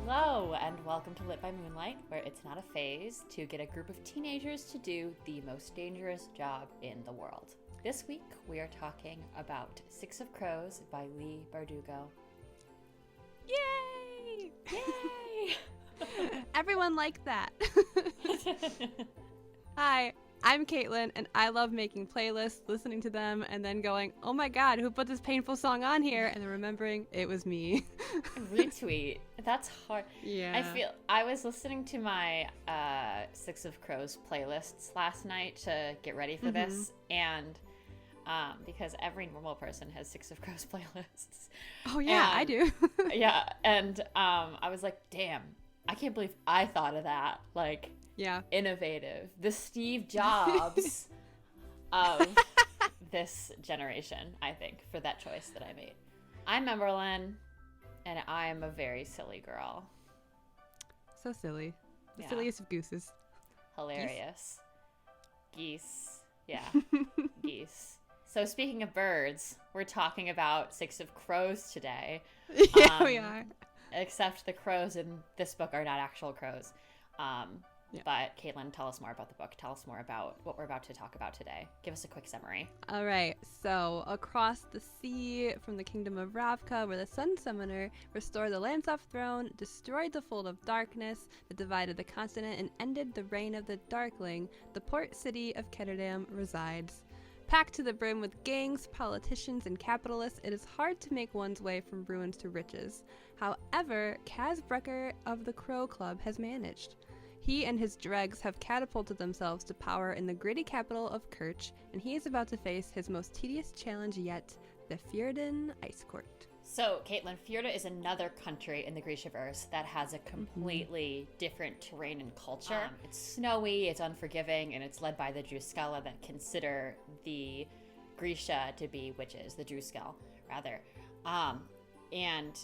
Hello, and welcome to Lit by Moonlight, where it's not a phase to get a group of teenagers to do the most dangerous job in the world. This week, we are talking about Six of Crows by Leigh Bardugo. Yay! Yay! Everyone liked that. Hi, I'm Caitlin, and I love making playlists, listening to them, and then going, oh my god, who put this painful song on here? And then remembering it was me. Retweet. That's hard. Yeah. I was listening to my Six of Crows playlists last night to get ready for this, and because every normal person has Six of Crows playlists. Oh yeah, I do. Yeah, and I was like, damn, I can't believe I thought of that. Like, Yeah. innovative. The Steve Jobs of this generation, I think, for that choice that I made. I'm Emberlyn, and I am a very silly girl. So silly. The Yeah. silliest of gooses. Hilarious. Geese. Yeah. Geese. So speaking of birds, we're talking about Six of Crows today. Yeah, we are. Except the crows in this book are not actual crows. But Caitlin, tell us more about the book. Tell us more about what we're about to talk about today. Give us a quick summary. All right, so across the sea from the kingdom of Ravka, where the Sun Summoner restored the Landsoft throne, destroyed the Fold of Darkness that divided the continent, and ended the reign of the Darkling, the port city of Ketterdam resides. Packed to the brim with gangs, politicians, and capitalists, it is hard to make one's way from ruins to riches. However, Kaz Brecker of the Crow Club has managed. He and his dregs have catapulted themselves to power in the gritty capital of Kerch, and he is about to face his most tedious challenge yet, the Fjorden Ice Court. So, Caitlin, Fjorda is another country in the grishaverse that has a completely different terrain and culture. It's snowy, it's unforgiving, and it's led by the Druskella that consider the Grisha to be witches, the Druskell, rather. And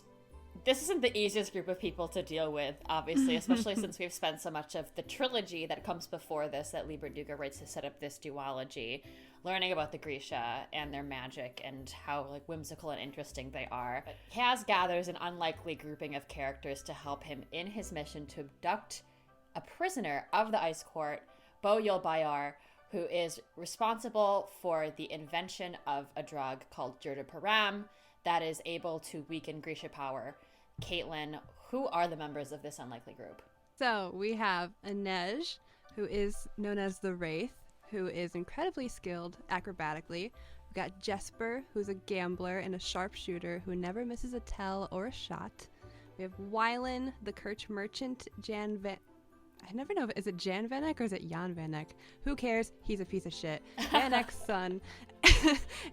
this isn't the easiest group of people to deal with, obviously, especially since we've spent so much of the trilogy that comes before this that Leigh Bardugo writes to set up this duology, learning about the Grisha and their magic and how like whimsical and interesting they are. But Kaz gathers an unlikely grouping of characters to help him in his mission to abduct a prisoner of the Ice Court, Boyol Bayar, who is responsible for the invention of a drug called Param that is able to weaken Grisha power. Caitlin, who are the members of this unlikely group? So we have Inej, who is known as the Wraith, who is incredibly skilled acrobatically. We've got Jesper, who's a gambler and a sharpshooter who never misses a tell or a shot. We have Wylan, the Kerch merchant, I never know, is it Jan Vanek or is it Jan Vanek? Who cares? He's a piece of shit. Vanek's son.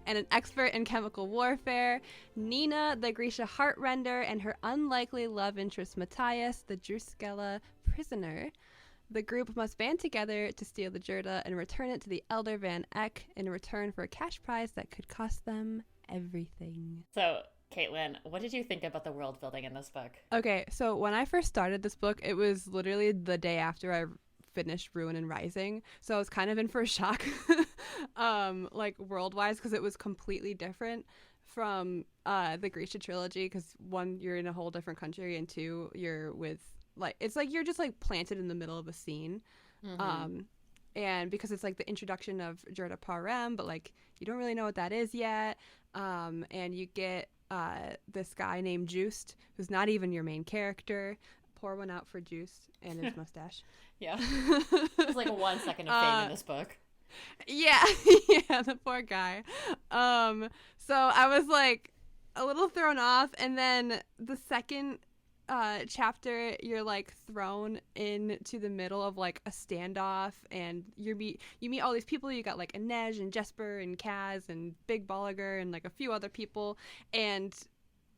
And an expert in chemical warfare. Nina, the Grisha heartrender, and her unlikely love interest Matthias, the Druskella prisoner. The group must band together to steal the Jurda and return it to the Elder Van Eck in return for a cash prize that could cost them everything. So, Caitlin, what did you think about the world building in this book? Okay, so when I first started this book, it was literally the day after I finished Ruin and Rising, so I was kind of in for a shock, like world-wise, because it was completely different from the Grisha trilogy, because one, you're in a whole different country, and two, you're with, like, it's like you're just like planted in the middle of a scene. And because it's like the introduction of Jurda Parem, but like you don't really know what that is yet, and you get this guy named Juiced, who's not even your main character. Pour one out for Juiced and his mustache. Yeah. It's like 1 second of fame in this book. Yeah. Yeah, the poor guy. So I was like a little thrown off, and then the second chapter, you're like thrown into the middle of like a standoff, and you meet all these people. You got like Inej and Jesper and Kaz and Big Bolliger and like a few other people, and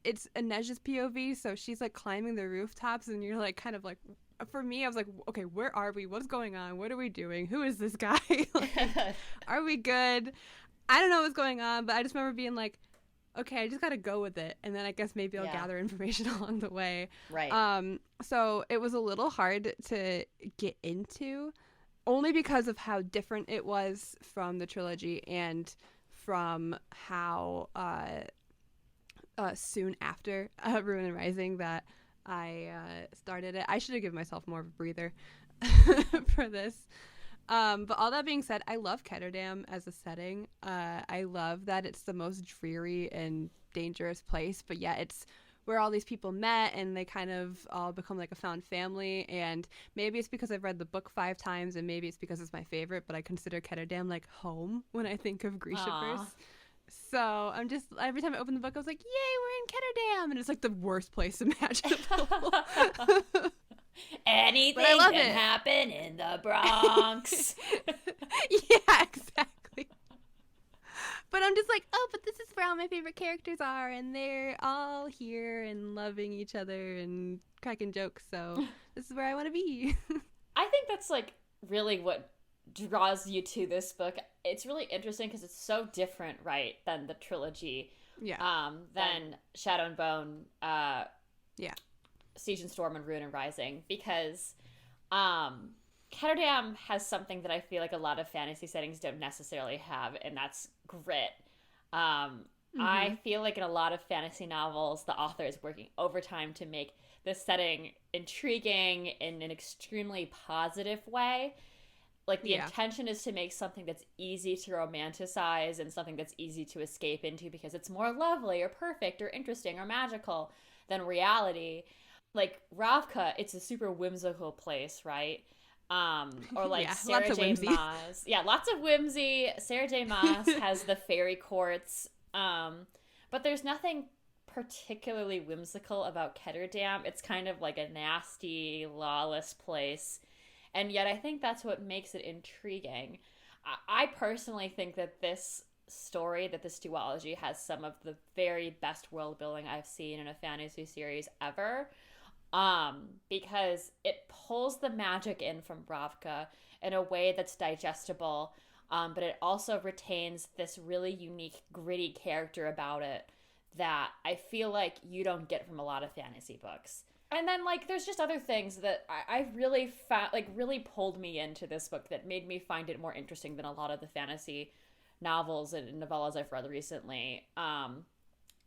it's Inej's POV, so she's like climbing the rooftops, and you're like kind of like, for me, I was like, okay, where are we? What's going on? What are we doing? Who is this guy? Like, are we good? I don't know what's going on, but I just remember being like, okay, I just gotta go with it, and then I guess maybe I'll gather information along the way. Right. So it was a little hard to get into, only because of how different it was from the trilogy and from how soon after Ruin and Rising that I started it. I should have given myself more of a breather for this. But all that being said, I love Ketterdam as a setting. I love that it's the most dreary and dangerous place, but yet it's where all these people met and they kind of all become like a found family. And maybe it's because I've read the book 5 times, and maybe it's because it's my favorite, but I consider Ketterdam like home when I think of Grishaverse. So I'm just, every time I open the book, I was like, yay, we're in Ketterdam. And it's like the worst place imaginable. Anything can happen in the Bronx. Yeah, exactly. But I'm just like, oh, but this is where all my favorite characters are, and they're all here and loving each other and cracking jokes, so this is where I want to be. I think that's like really what draws you to this book. It's really interesting because it's so different, right, than the trilogy. Yeah. Than Shadow and Bone, yeah. Siege and Storm, and Ruin and Rising, because Ketterdam has something that I feel like a lot of fantasy settings don't necessarily have, and that's grit. I feel like in a lot of fantasy novels, the author is working overtime to make the setting intriguing in an extremely positive way. Like, the intention is to make something that's easy to romanticize and something that's easy to escape into because it's more lovely or perfect or interesting or magical than reality. Like, Ravka, it's a super whimsical place, right? Or like Sarah J. Maas. Yeah, lots of whimsy. Sarah J. Maas has the fairy courts. But there's nothing particularly whimsical about Ketterdam. It's kind of like a nasty, lawless place. And yet I think that's what makes it intriguing. I personally think that this story, that this duology, has some of the very best world building I've seen in a fantasy series ever. Because it pulls the magic in from Ravka in a way that's digestible, but it also retains this really unique, gritty character about it that I feel like you don't get from a lot of fantasy books. And then, like, there's just other things that I really found, like, really pulled me into this book that made me find it more interesting than a lot of the fantasy novels and novellas I've read recently.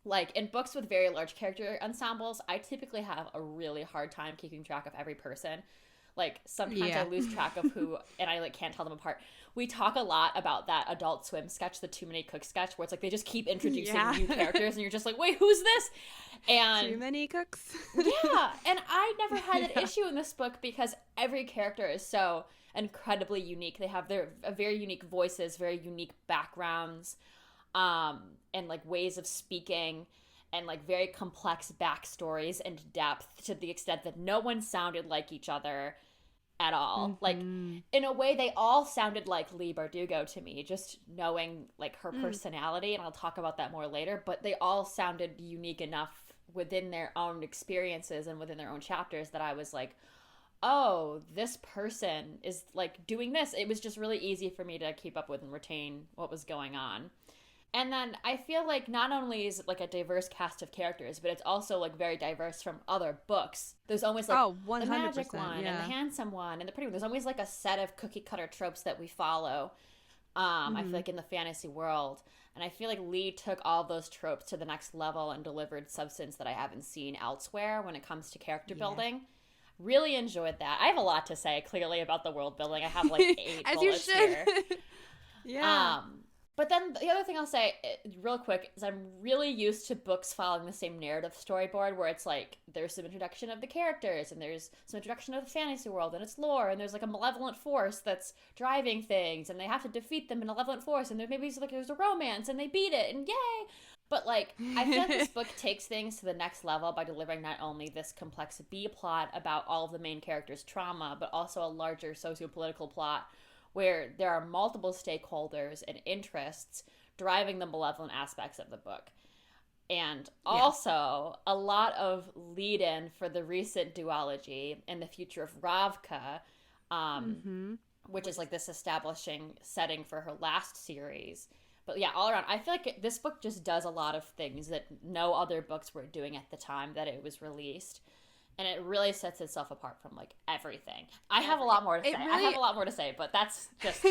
Like, in books with very large character ensembles, I typically have a really hard time keeping track of every person. Like, sometimes I lose track of who, and I, like, can't tell them apart. We talk a lot about that Adult Swim sketch, the Too Many Cooks sketch, where it's like they just keep introducing new characters, and you're just like, wait, who's this? And Too many cooks. Yeah, and I never had an issue in this book because every character is so incredibly unique. They have their very unique voices, very unique backgrounds, and like ways of speaking, and like very complex backstories and depth, to the extent that no one sounded like each other at all. Like, in a way, they all sounded like Leigh Bardugo to me, just knowing like her personality, and I'll talk about that more later, but they all sounded unique enough within their own experiences and within their own chapters that I was like, oh, this person is like doing this. It was just really easy for me to keep up with and retain what was going on. And then I feel like not only is it like a diverse cast of characters, but it's also like very diverse from other books. There's always like the magic one and the handsome one and the pretty one. There's always like a set of cookie cutter tropes that we follow. I feel like in the fantasy world. And I feel like Leigh took all those tropes to the next level and delivered substance that I haven't seen elsewhere when it comes to character building. Really enjoyed that. I have a lot to say, clearly, about the world building. I have like 8 bullets here. But then the other thing I'll say real quick is I'm really used to books following the same narrative storyboard, where it's like there's some introduction of the characters and there's some introduction of the fantasy world and its lore, and there's like a malevolent force that's driving things and they have to defeat the malevolent force, and there's a romance and they beat it and yay. But like, I feel like this book takes things to the next level by delivering not only this complex B plot about all of the main characters' trauma, but also a larger socio-political plot where there are multiple stakeholders and interests driving the malevolent aspects of the book. And also a lot of lead-in for the recent duology and the future of Ravka, which is like this establishing setting for her last series. But yeah, all around, I feel like this book just does a lot of things that no other books were doing at the time that it was released. And it really sets itself apart from, like, everything. I have a lot more to say. I have a lot more to say, but that's just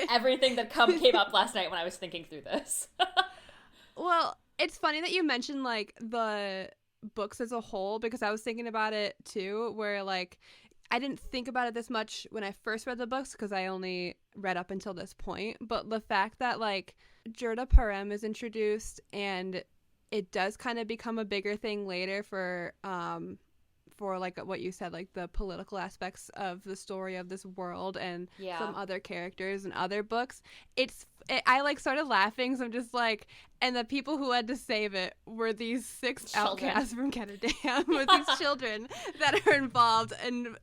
everything that came up last night when I was thinking through this. Well, it's funny that you mentioned, like, the books as a whole, because I was thinking about it too, where like I didn't think about it this much when I first read the books because I only read up until this point. But the fact that like Jurda Parem is introduced and it does kind of become a bigger thing later for like what you said, like the political aspects of the story of this world and some other characters and other books. I like started laughing, so I'm just like, and the people who had to save it were these 6 children. outcasts from Ketterdam with these children that are involved. And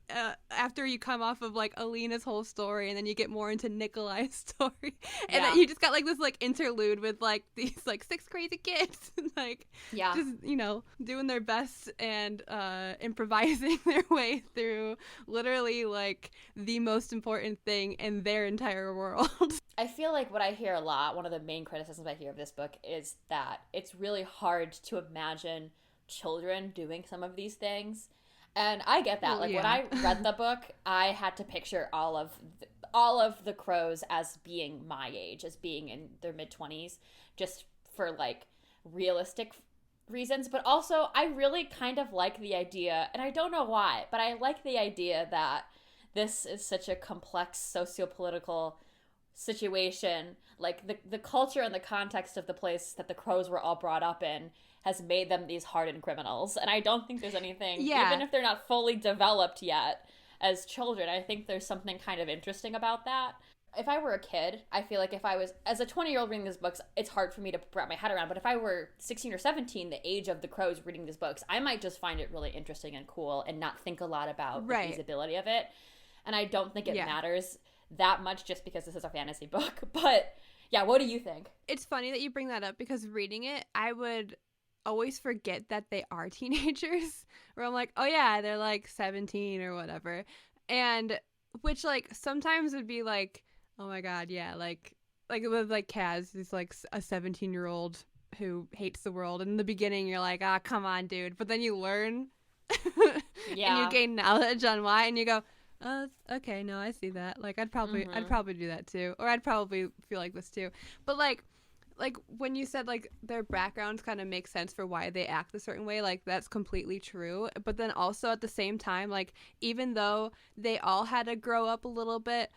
after you come off of like Alina's whole story, and then you get more into Nikolai's story, and then you just got like this like interlude with like these like 6 crazy kids, like just doing their best and improvising their way through literally like the most important thing in their entire world. I feel like what I hear a lot, one of the main criticisms I hear of this book is that it's really hard to imagine children doing some of these things. And I get that. When I read the book, I had to picture all of the crows as being my age, as being in their mid-20s, just for like realistic reasons. But also, I really kind of like the idea, and I don't know why, but I like the idea that this is such a complex sociopolitical situation. Like the culture and the context of the place that the crows were all brought up in has made them these hardened criminals. And I don't think there's anything, even if they're not fully developed yet as children, I think there's something kind of interesting about that. If I were a kid, I feel like if I was, as a 20-year-old reading these books, it's hard for me to wrap my head around. But if I were 16 or 17, the age of the crows reading these books, I might just find it really interesting and cool and not think a lot about the feasibility of it. And I don't think it matters that much just because this is a fantasy book. But yeah, what do you think? It's funny that you bring that up, because reading it, I would always forget that they are teenagers, where I'm like, oh yeah, they're like 17 or whatever. And which like sometimes would be like, oh my god, yeah, like with like Kaz, he's like a 17-year-old who hates the world. And in the beginning you're like, ah, come on, dude. But then you learn and you gain knowledge on why, and you go, oh, okay, no, I see that. Like, I'd probably do that too, or I'd probably feel like this too. But like when you said like their backgrounds kind of make sense for why they act a certain way, like that's completely true. But then also at the same time, like even though they all had to grow up a little bit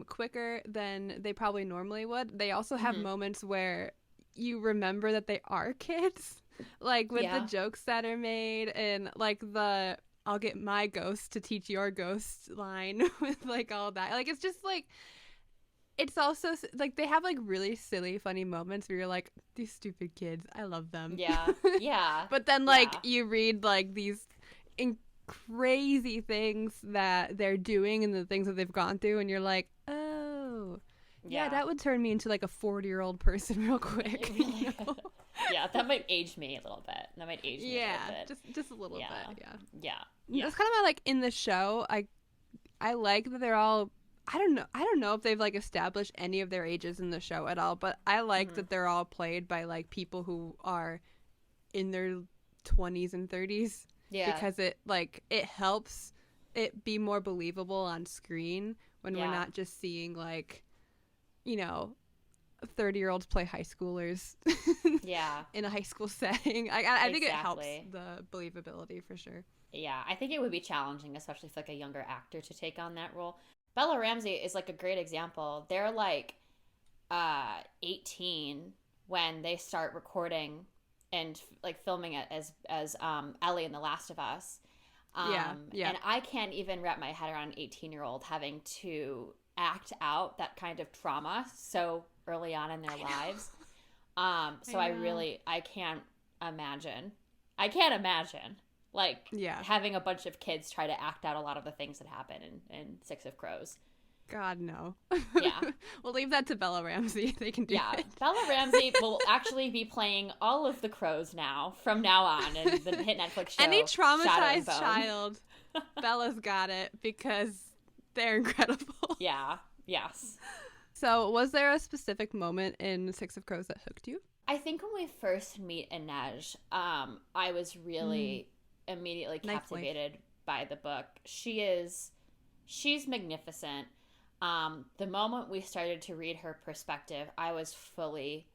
quicker than they probably normally would, they also have moments where you remember that they are kids, like with the jokes that are made, and like the I'll get my ghost to teach your ghost line with like all that. Like it's just like, it's also like they have like really silly funny moments where you're like, these stupid kids, I love them. Yeah. But then like you read like these crazy things that they're doing and the things that they've gone through, and you're like, oh yeah, that would turn me into like a 40-year-old person real quick. You know? Yeah, that might age me a little bit. A little bit. just a little bit. Yeah. That's kind of why, like, in the show, I like that they're all, I don't know if they've like established any of their ages in the show at all, but I like that they're all played by like people who are in their 20s and 30s. Yeah. Because it helps it be more believable on screen when we're not just seeing like, 30-year-olds play high schoolers in a high school setting. I think it helps the believability for sure. Yeah, I think it would be challenging, especially for like a younger actor to take on that role. Bella Ramsey is like a great example. They're like 18 when they start recording and like filming it as Ellie in The Last of Us. And I can't even wrap my head around an 18-year-old having to act out that kind of trauma so early on in their lives. I can't imagine like having a bunch of kids try to act out a lot of the things that happen in Six of Crows. God, no. Yeah. We'll leave that to Bella Ramsey. They can do it. Yeah, Bella Ramsey will actually be playing all of the crows from now on in the hit Netflix show. Any traumatized child, Bella's got it because they're incredible. Yeah. Yes. So was there a specific moment in Six of Crows that hooked you? I think when we first meet Inej, I was really immediately captivated by the book. She's magnificent. The moment we started to read her perspective, I was fully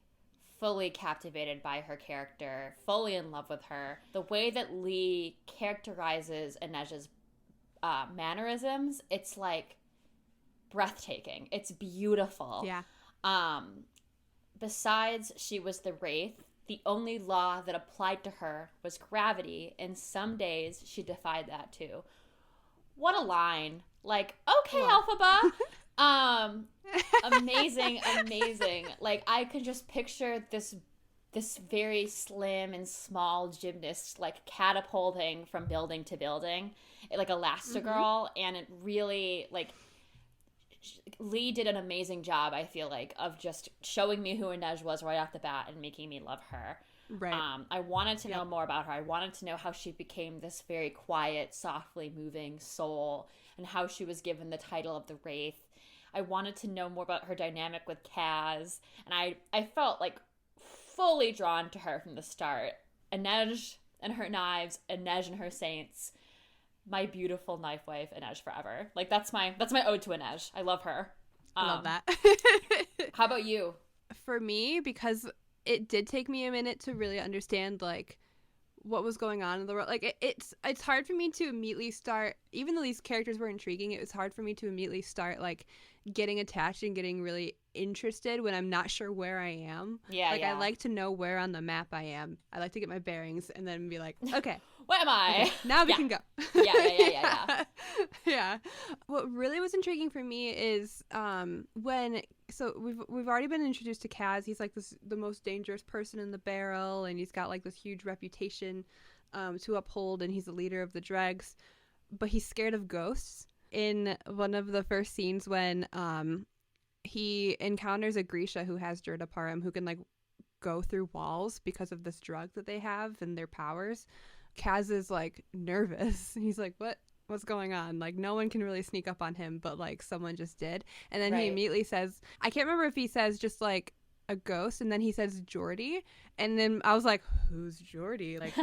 fully captivated by her character, fully in love with her. The way that Leigh characterizes Inej's mannerisms, it's like breathtaking. It's beautiful. Yeah. Besides, she was the Wraith. The only law that applied to her was gravity, and some days she defied that too. What a line. Like, okay, Alphaba. Amazing, amazing. Like, I could just picture this very slim and small gymnast, like, catapulting from building to building, like Elastigirl, and it really, like, Leigh did an amazing job, I feel like, of just showing me who Inej was right off the bat and making me love her. Right. I wanted to know more about her. I wanted to know how she became this very quiet, softly moving soul, and how she was given the title of the Wraith. I wanted to know more about her dynamic with Kaz, and I felt like fully drawn to her from the start. Inej and her knives, Inej and her saints. My beautiful knife wife, Inej forever. Like, that's my ode to Inej. I love her. I love that. How about you? For me, because it did take me a minute to really understand, like, what was going on in the world. Like, it's hard for me to immediately start, even though these characters were intriguing, it was hard for me to immediately start, like, getting attached and getting really interested when I'm not sure where I am. Yeah, like, I like to know where on the map I am. I like to get my bearings and then be like, okay. Where am I? Okay, now we can go. Yeah. Yeah. What really was intriguing for me is we've already been introduced to Kaz. He's like the most dangerous person in the barrel, and he's got like this huge reputation to uphold, and he's the leader of the dregs, but he's scared of ghosts. In one of the first scenes when he encounters a Grisha who has Jurdaparam, who can like go through walls because of this drug that they have and their powers, Kaz is like nervous. He's like, what's going on? Like, no one can really sneak up on him, but like someone just did. And then he immediately says, I can't remember if he says just like a ghost, and then he says Geordie, and then I was like, who's Geordie? Like,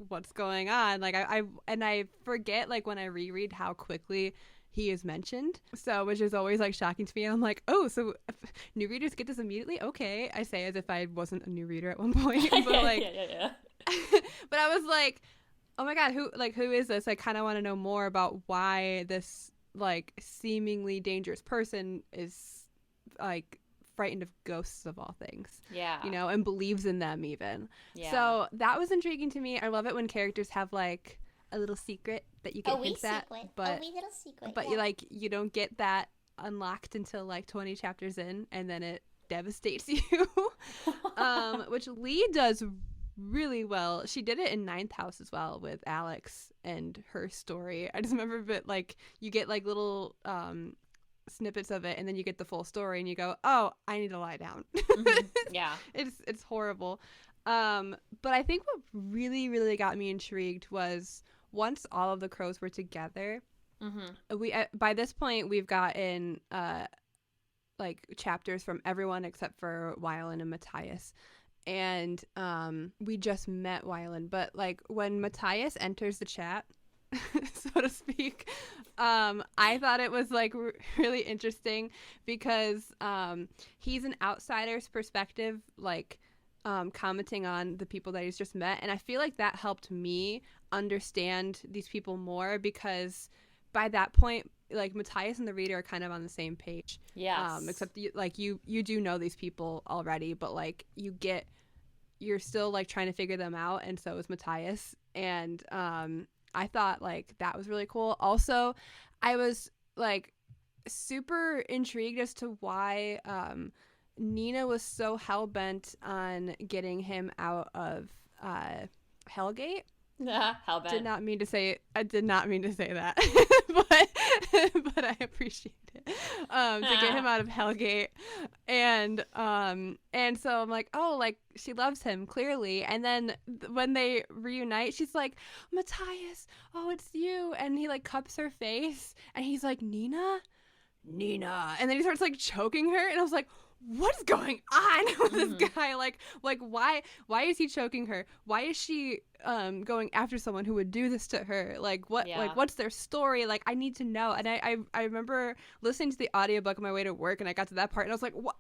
what's going on? Like, I forget, like, when I reread how quickly he is mentioned, so, which is always like shocking to me. And I'm like, oh, so new readers get this immediately? Okay, I say as if I wasn't a new reader at one point, but like but I was like, oh my god, who is this? I kind of want to know more about why this like seemingly dangerous person is like frightened of ghosts of all things. Yeah. You know, and believes in them even. Yeah. So that was intriguing to me. I love it when characters have like a little secret that you get hints at. But, a wee little secret. But you don't get that unlocked until like 20 chapters in, and then it devastates you. Which Leigh does really well. She did it in Ninth House as well with Alex and her story. I just remember a bit like you get like little snippets of it, and then you get the full story and you go, oh, I need to lie down. Yeah. It's horrible. But I think what really got me intrigued was once all of the crows were together, we by this point we've gotten like chapters from everyone except for Wylan and Matthias. And we just met Wylan, but like when Matthias enters the chat, so to speak, I thought it was like really interesting because he's an outsider's perspective, like commenting on the people that he's just met, and I feel like that helped me understand these people more, because by that point, like Matthias and the reader are kind of on the same page. Yes. Except you do know these people already, but like you're still like trying to figure them out, and so is Matthias. And I thought like that was really cool. Also, I was like super intrigued as to why Nina was so hell-bent on getting him out of Hellgate. Hellbent. Did not mean to say that. but I appreciate it. To get him out of Hellgate. And so I'm like, oh, like she loves him clearly. And then when they reunite, she's like, Matthias, oh, it's you. And he like cups her face and he's like, Nina. And then he starts like choking her, and I was like, what is going on with this guy? Like why is he choking her? Why is she going after someone who would do this to her? Like what's their story? Like, I need to know. And I remember listening to the audiobook on my way to work, and I got to that part and I was like, what?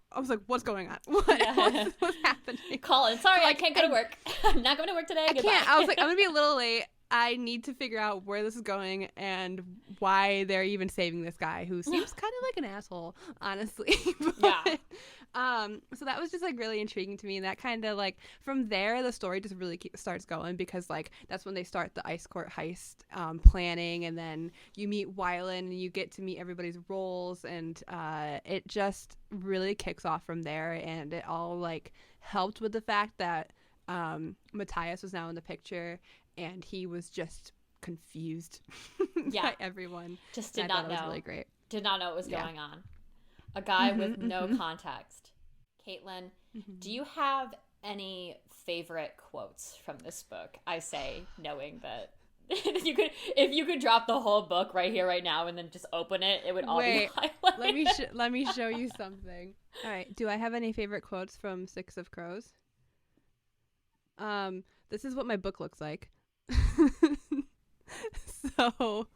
What's going on? What's happening? Colin, sorry, I can't go to work. I'm not going to work today. Goodbye. Can't. I was like, I'm gonna be a little late. I need to figure out where this is going and why they're even saving this guy who seems kind of like an asshole, honestly. So that was just like really intriguing to me, and that kind of like from there the story just really starts going, because like that's when they start the ice court heist planning, and then you meet Wylan and you get to meet everybody's roles, and it just really kicks off from there. And it all like helped with the fact that Matthias was now in the picture, and he was just confused by everyone. Just did not know. It was really great. Did not know what was going on. A guy with no context. Caitlin, do you have any favorite quotes from this book? I say, knowing that if you could drop the whole book right here, right now, and then just open it, it would all be highlighted. Let me show you something. All right. Do I have any favorite quotes from Six of Crows? This is what my book looks like. So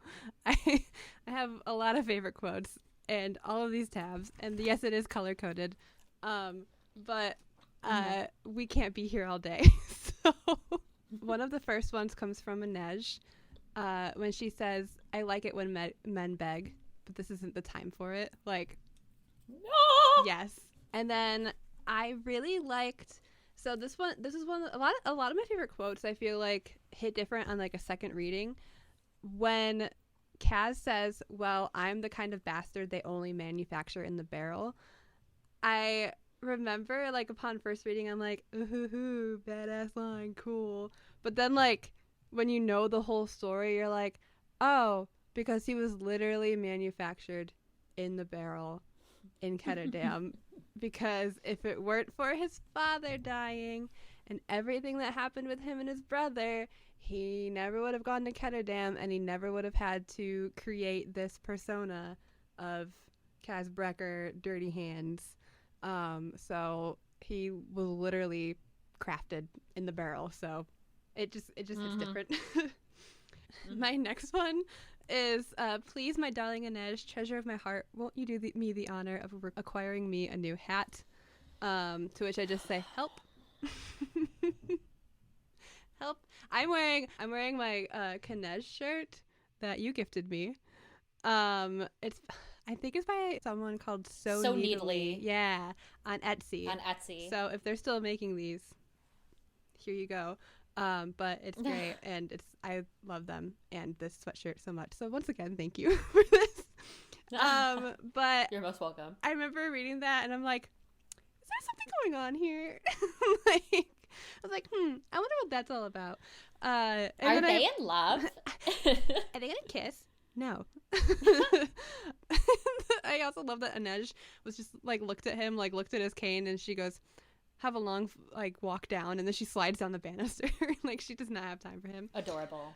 I have a lot of favorite quotes and all of these tabs, and yes, it is color coded, but we can't be here all day. So one of the first ones comes from Inej, when she says, "I like it when men beg, but this isn't the time for it." Like, no. Yes. And then I really liked. So this is one a lot of my favorite quotes. I feel like hit different on like a second reading, when Kaz says, "Well, I'm the kind of bastard they only manufacture in the barrel." I remember like upon first reading, I'm like, ooh, badass line, cool. But then like when you know the whole story, you're like, oh, because he was literally manufactured in the barrel in Ketterdam. Because if it weren't for his father dying and everything that happened with him and his brother, he never would have gone to Ketterdam, and he never would have had to create this persona of Kaz Brecker, Dirty Hands. So he was literally crafted in the barrel. So it just hits different. My next one is, "Please, my darling Inej, treasure of my heart, won't you do me the honor of acquiring me a new hat?" To which I just say, help. Help. I'm wearing my Kanej shirt that you gifted me. I think it's by someone called So Needly. Yeah, on Etsy. So if they're still making these, here you go. But it's great, and I love them and this sweatshirt so much. So once again, thank you for this. But you're most welcome. I remember reading that, and I'm like, is there something going on here? I was like, I wonder what that's all about. Are they in love? Are they gonna kiss? No. I also love that Inej was just like looked at his cane, and she goes, "Have a long walk down," and then she slides down the banister. Like, she does not have time for him. Adorable.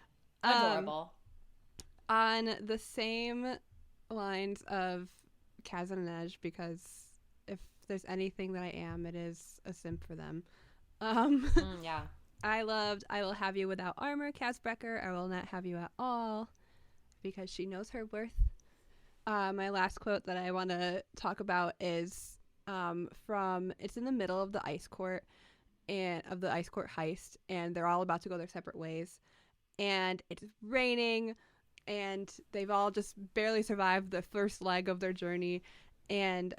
On the same lines of Kaz and Inej, because if there's anything that I am, it is a simp for them. Yeah. I loved "I will have you without armor, Kaz Brecker. I will not have you at all," because she knows her worth. My last quote that I want to talk about is it's in the middle of the ice court heist, and they're all about to go their separate ways, and it's raining, and they've all just barely survived the first leg of their journey, and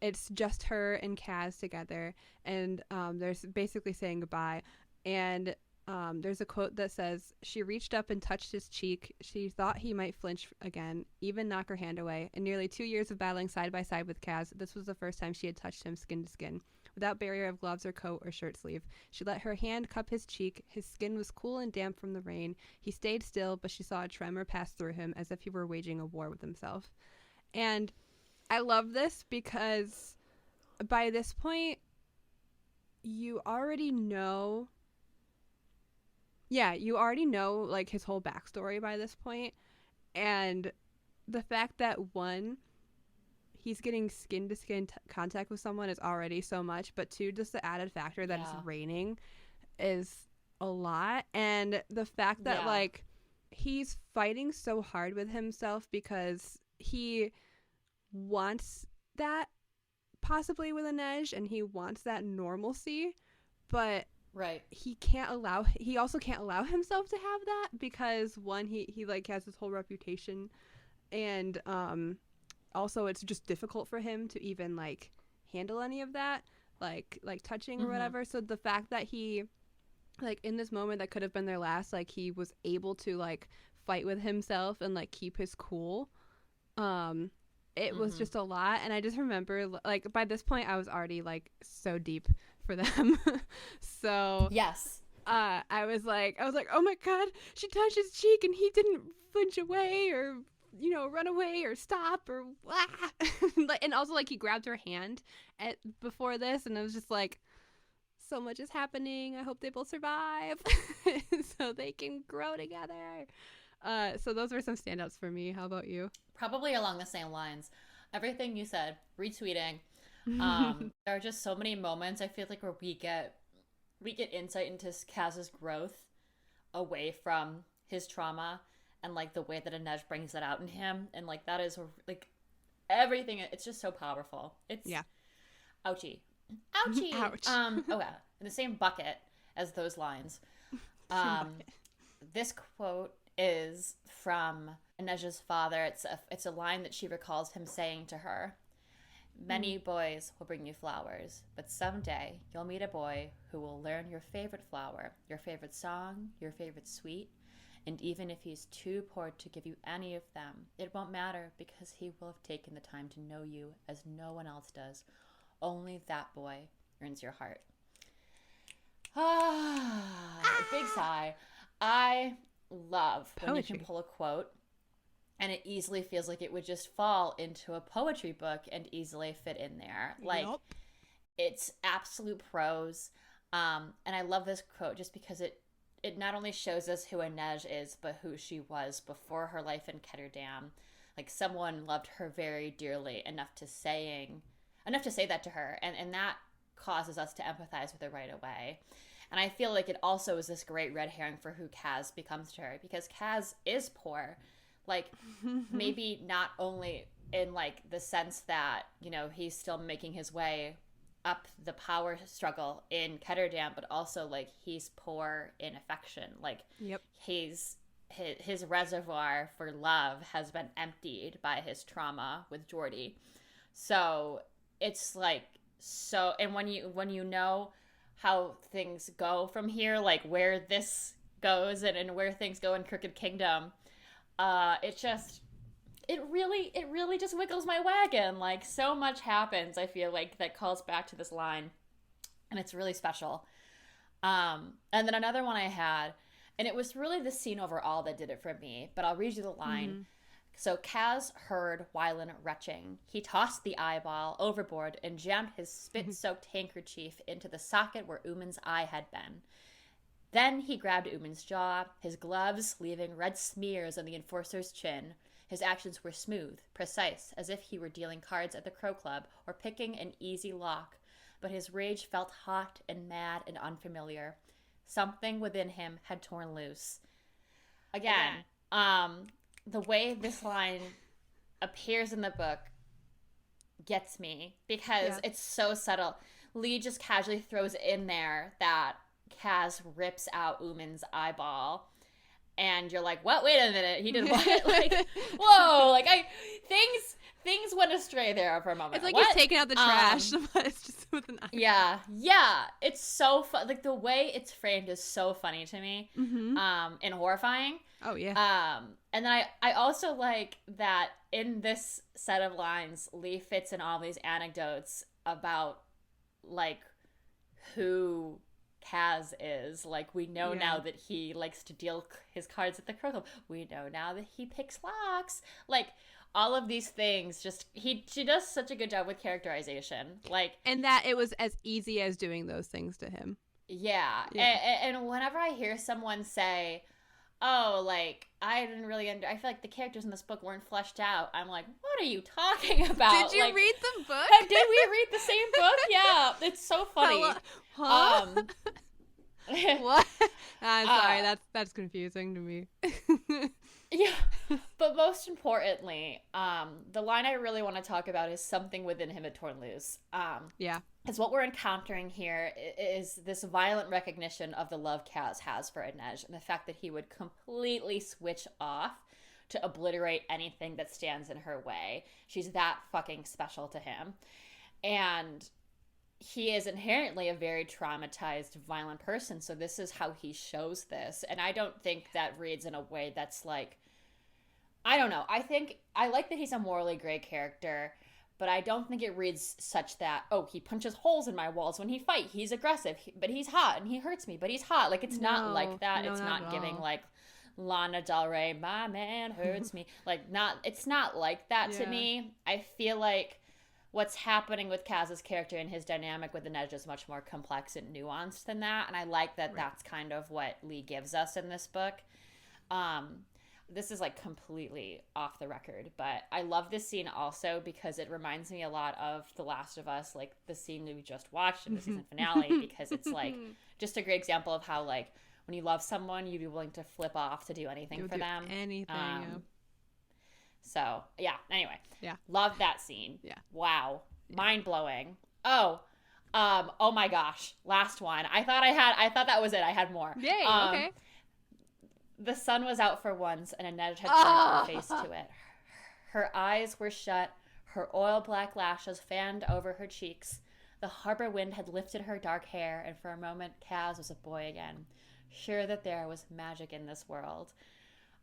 it's just her and Kaz together, and they're basically saying goodbye, and there's a quote that says, "She reached up and touched his cheek. She thought he might flinch again, even knock her hand away. In nearly 2 years of battling side by side with Kaz, this was the first time she had touched him skin to skin, without barrier of gloves or coat or shirt sleeve. She let her hand cup his cheek. His skin was cool and damp from the rain. He stayed still, but she saw a tremor pass through him, as if he were waging a war with himself." And I love this because by this point, you already know like his whole backstory by this point, and the fact that one, he's getting skin to skin contact with someone is already so much, but two, just the added factor that it's raining is a lot. And the fact that like he's fighting so hard with himself because he wants that possibly with Inej, and he wants that normalcy, but he also can't allow himself to have that because one, he like has this whole reputation, and also it's just difficult for him to even like handle any of that, like touching or whatever. So the fact that he, like, in this moment that could have been their last, like, he was able to like fight with himself and like keep his cool, it was just a lot. And I just remember, like, by this point I was already like so deep for them. So yes, I was like, oh my god, she touched his cheek and he didn't flinch away or, you know, run away or stop or and also like he grabbed her hand before this, and I was just like, so much is happening. I hope they both survive so they can grow together. So those were some standouts for me. How about you? Probably along the same lines. Everything you said, retweeting. There are just so many moments I feel like where we get insight into Kaz's growth away from his trauma, and like the way that Inej brings that out in him, and like that is like everything. It's just so powerful. It's ouchie. Ouch. Okay, in the same bucket as those lines. This quote is from Inej's father. It's a line that she recalls him saying to her. Many boys will bring you flowers, but someday you'll meet a boy who will learn your favorite flower, your favorite song, your favorite sweet, and even if he's too poor to give you any of them, it won't matter because he will have taken the time to know you as no one else does. Only that boy earns your heart. Big sigh. I love when you can pull a quote and it easily feels like it would just fall into a poetry book and easily fit in there. Like, it's absolute prose. And I love this quote just because it not only shows us who Inej is, but who she was before her life in Ketterdam. Like, someone loved her very dearly enough to say that to her, and that causes us to empathize with her right away. And I feel like it also is this great red herring for who Kaz becomes to her, because Kaz is poor. Like, maybe not only in like the sense that, you know, he's still making his way up the power struggle in Ketterdam, but also like he's poor in affection. Like, his reservoir for love has been emptied by his trauma with Geordie. So it's like, so, and when you know how things go from here, like where this goes and where things go in Crooked Kingdom, it really just wiggles my wagon. Like, so much happens, I feel like, that calls back to this line, and it's really special. And then another one I had, and it was really the scene overall that did it for me, but I'll read you the line. So Kaz heard Wylan retching. He tossed the eyeball overboard and jammed his spit-soaked handkerchief into the socket where Uman's eye had been. Then he grabbed Uman's jaw, his gloves leaving red smears on the enforcer's chin. His actions were smooth, precise, as if he were dealing cards at the Crow Club or picking an easy lock. But his rage felt hot and mad and unfamiliar. Something within him had torn loose. Again, the way this line appears in the book gets me because it's so subtle. Leigh just casually throws in there that Kaz rips out Uman's eyeball, and you're like, what? Wait a minute, he did what? Like, whoa, like things went astray there for a moment. It's like he's taking out the trash, but it's just with an eyeball. Yeah, it's so fun. Like, the way it's framed is so funny to me, and horrifying. Oh yeah. And then I also like that in this set of lines, Leigh fits in all these anecdotes about like who Kaz is. Like, we know now that he likes to deal his cards at the Crow Club. We know now that he picks locks. Like, all of these things, just she does such a good job with characterization. Like, and that it was as easy as doing those things to him. Yeah. And whenever I hear someone say, oh, like, I didn't really I feel like the characters in this book weren't fleshed out. I'm like, what are you talking about? Did you like, read the book? Did we read the same book? Yeah, it's so funny. Huh? What? I'm sorry, that's confusing to me. Yeah, but most importantly, the line I really want to talk about is something within him had torn loose. Yeah. Because what we're encountering here is this violent recognition of the love Kaz has for Inej and the fact that he would completely switch off to obliterate anything that stands in her way. She's that fucking special to him. And he is inherently a very traumatized, violent person, so this is how he shows this. And I don't think that reads in a way that's like, I don't know. I like that he's a morally gray character, but I don't think it reads such that, oh, he punches holes in my walls when he fight. He's aggressive, but he's hot, and he hurts me, but he's hot. Like, it's not like that. No, it's not giving, all. like, Lana Del Rey, my man hurts me. Like, it's not like that to me. I feel like what's happening with Kaz's character and his dynamic with Inej is much more complex and nuanced than that, and I like that that's kind of what Leigh gives us in this book. This is like completely off the record, but I love this scene also because it reminds me a lot of The Last of Us, like the scene that we just watched in the season finale, because it's like just a great example of how, like, when you love someone, you'd be willing to flip off to do anything for them. Anything. So yeah. Anyway. Yeah. Love that scene. Yeah. Wow. Yeah. Mind blowing. Oh. Oh my gosh. Last one. I thought that was it. I had more. Yay. Okay. The sun was out for once, and Inej had turned her face to it. Her eyes were shut, her oil-black lashes fanned over her cheeks. The harbor wind had lifted her dark hair, and for a moment, Kaz was a boy again, sure that there was magic in this world.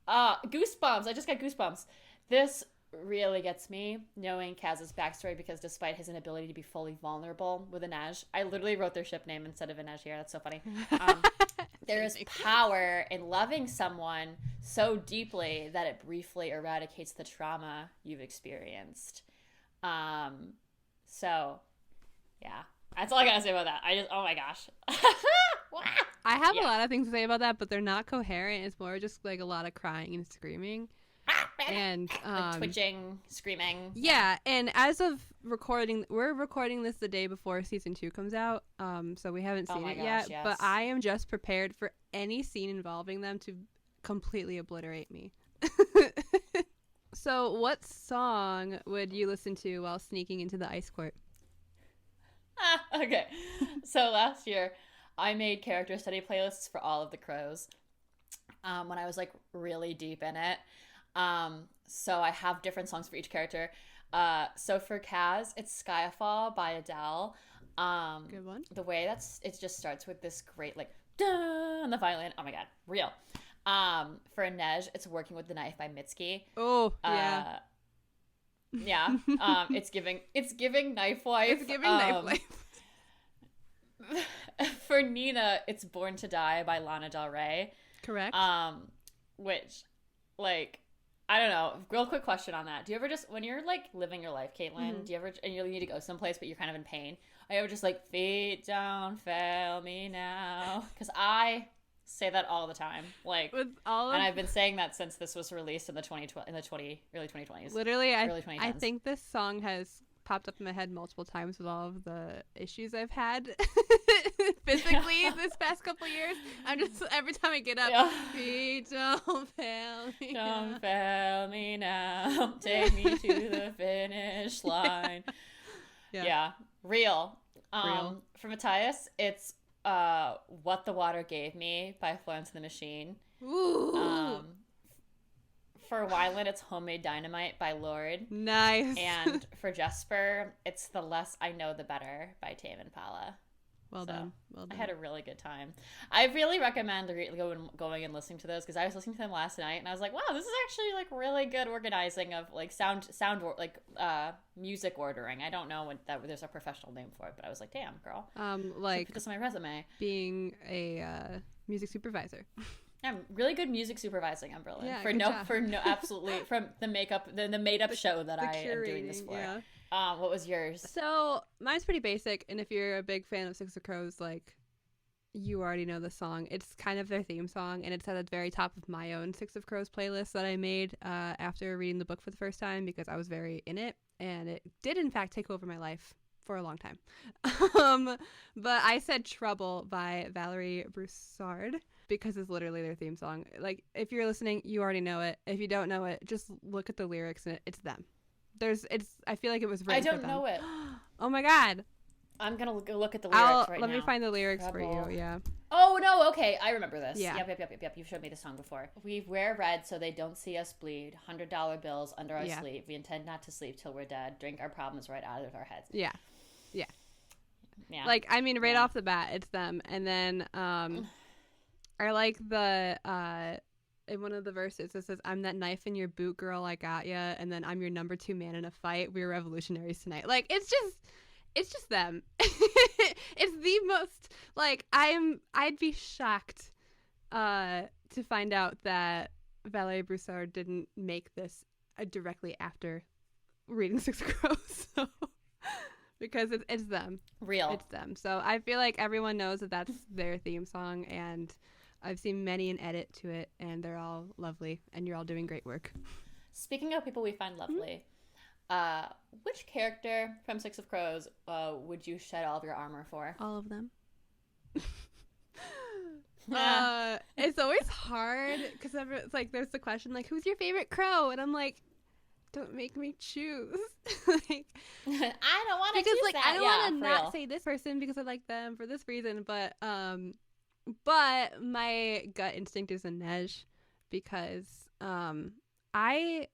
Goosebumps! I just got goosebumps. This really gets me, knowing Kaz's backstory, because despite his inability to be fully vulnerable with Inej, I literally wrote their ship name instead of Inej here. That's so funny. There is power in loving someone so deeply that it briefly eradicates the trauma you've experienced. So, yeah. That's all I gotta say about that. Oh my gosh. I have a lot of things to say about that, but they're not coherent. It's more just like a lot of crying and screaming. And like twitching, screaming. Yeah, and as of recording, we're recording this the day before season 2 comes out, so we haven't seen it yet. Yes. But I am just prepared for any scene involving them to completely obliterate me. So, what song would you listen to while sneaking into the ice court? Okay. So last year, I made character study playlists for all of the crows. When I was like really deep in it. So I have different songs for each character. So for Kaz, it's Skyfall by Adele. Good one. The way it just starts with this great like on the violin. Oh my god, real. For Inej, it's Working with the Knife by Mitski. Oh yeah. Yeah. It's giving knife wife. It's giving knife wife. For Nina, it's Born to Die by Lana Del Rey. Correct. Which, like, I don't know. Real quick question on that. Do you ever just, when you're, like, living your life, Caitlin, do you ever, and you need to go someplace, but you're kind of in pain, are you ever just, like, feet don't fail me now? Because I say that all the time. Like, and I've been saying that since this was released in the early 2020s. Literally, early 2010s. I think this song has popped up in my head multiple times with all of the issues I've had physically this past couple years. I'm just, every time I get up, feet don't fail me now. Don't fail me now. Take me to the finish line. Yeah. Real. For Matthias, it's What the Water Gave Me by Florence and the Machine. Ooh. For Wyland, it's Homemade Dynamite by Lorde. Nice. And for Jesper, it's The Less I Know the Better by Tame Impala. Well done. I had a really good time. I really recommend going and listening to those, because I was listening to them last night and I was like, wow, this is actually like really good organizing of like sound like music ordering. I don't know what that there's a professional name for it, but I was like, damn, girl. Like put this on my resume. Being a music supervisor. Yeah, really good music supervising, Umbrella. Yeah, Absolutely from the makeup, the made up show that I am doing this for. Yeah. What was yours? So mine's pretty basic, and if you're a big fan of Six of Crows, like you already know the song. It's kind of their theme song, and it's at the very top of my own Six of Crows playlist that I made after reading the book for the first time because I was very in it, and it did in fact take over my life for a long time. But I said Trouble by Valerie Broussard because it's literally their theme song. Like, if you're listening, you already know it. If you don't know it, just look at the lyrics and it's them. I feel like it was written for them. I don't know it. Oh my God. I'm going to look at the lyrics right now. Let me find the lyrics Trouble. for you, yeah. Oh, no, okay. I remember this. Yeah. Yep. You've showed me the song before. We wear red so they don't see us bleed. $100 bills under our sleeve. We intend not to sleep till we're dead. Drink our problems right out of our heads. Yeah. Yeah. Like, I mean, right off the bat, it's them. And then I like the in one of the verses it says, "I'm that knife in your boot, girl, I got ya." And then, "I'm your number 2 man in a fight. We're revolutionaries tonight." Like, it's just them. It's the most, like, I'd be shocked to find out that Valerie Broussard didn't make this directly after reading Six of Crows. So, because it's them. Real. It's them. So I feel like everyone knows that that's their theme song, and I've seen many an edit to it, and they're all lovely, and you're all doing great work. Speaking of people we find lovely, which character from Six of Crows would you shed all of your armor for? All of them. It's always hard because it's like there's the question like, who's your favorite crow? And I'm like, don't make me choose. Like, I don't want to because choose like that. I don't want to not real. Say say this person because I like them for this reason, but my gut instinct is a Nej because I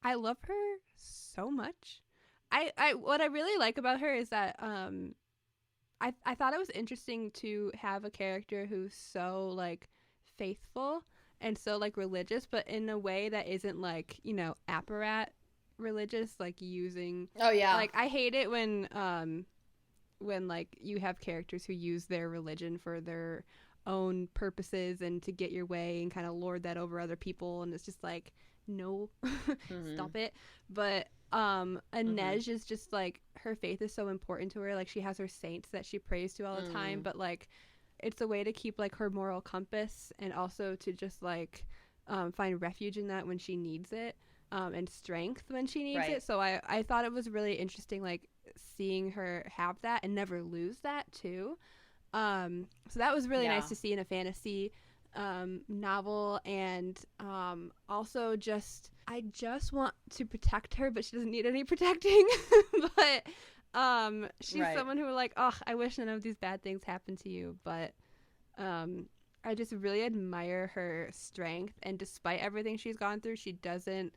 love her so much. I what I really like about her is that I thought it was interesting to have a character who's so like faithful and so like religious, but in a way that isn't like, you know, apparat religious, like using like I hate it when like you have characters who use their religion for their own purposes and to get your way and kind of lord that over other people, and it's just like, no. Stop it. But Nej is just like, her faith is so important to her. Like, she has her saints that she prays to all the time, but like it's a way to keep like her moral compass and also to just like find refuge in that when she needs it, and strength when she needs it. So I thought it was really interesting, like seeing her have that and never lose that too. So that was really nice to see in a fantasy novel. And also just, I just want to protect her, but she doesn't need any protecting. But she's someone who like, oh, I wish none of these bad things happened to you, but I just really admire her strength, and despite everything she's gone through, she doesn't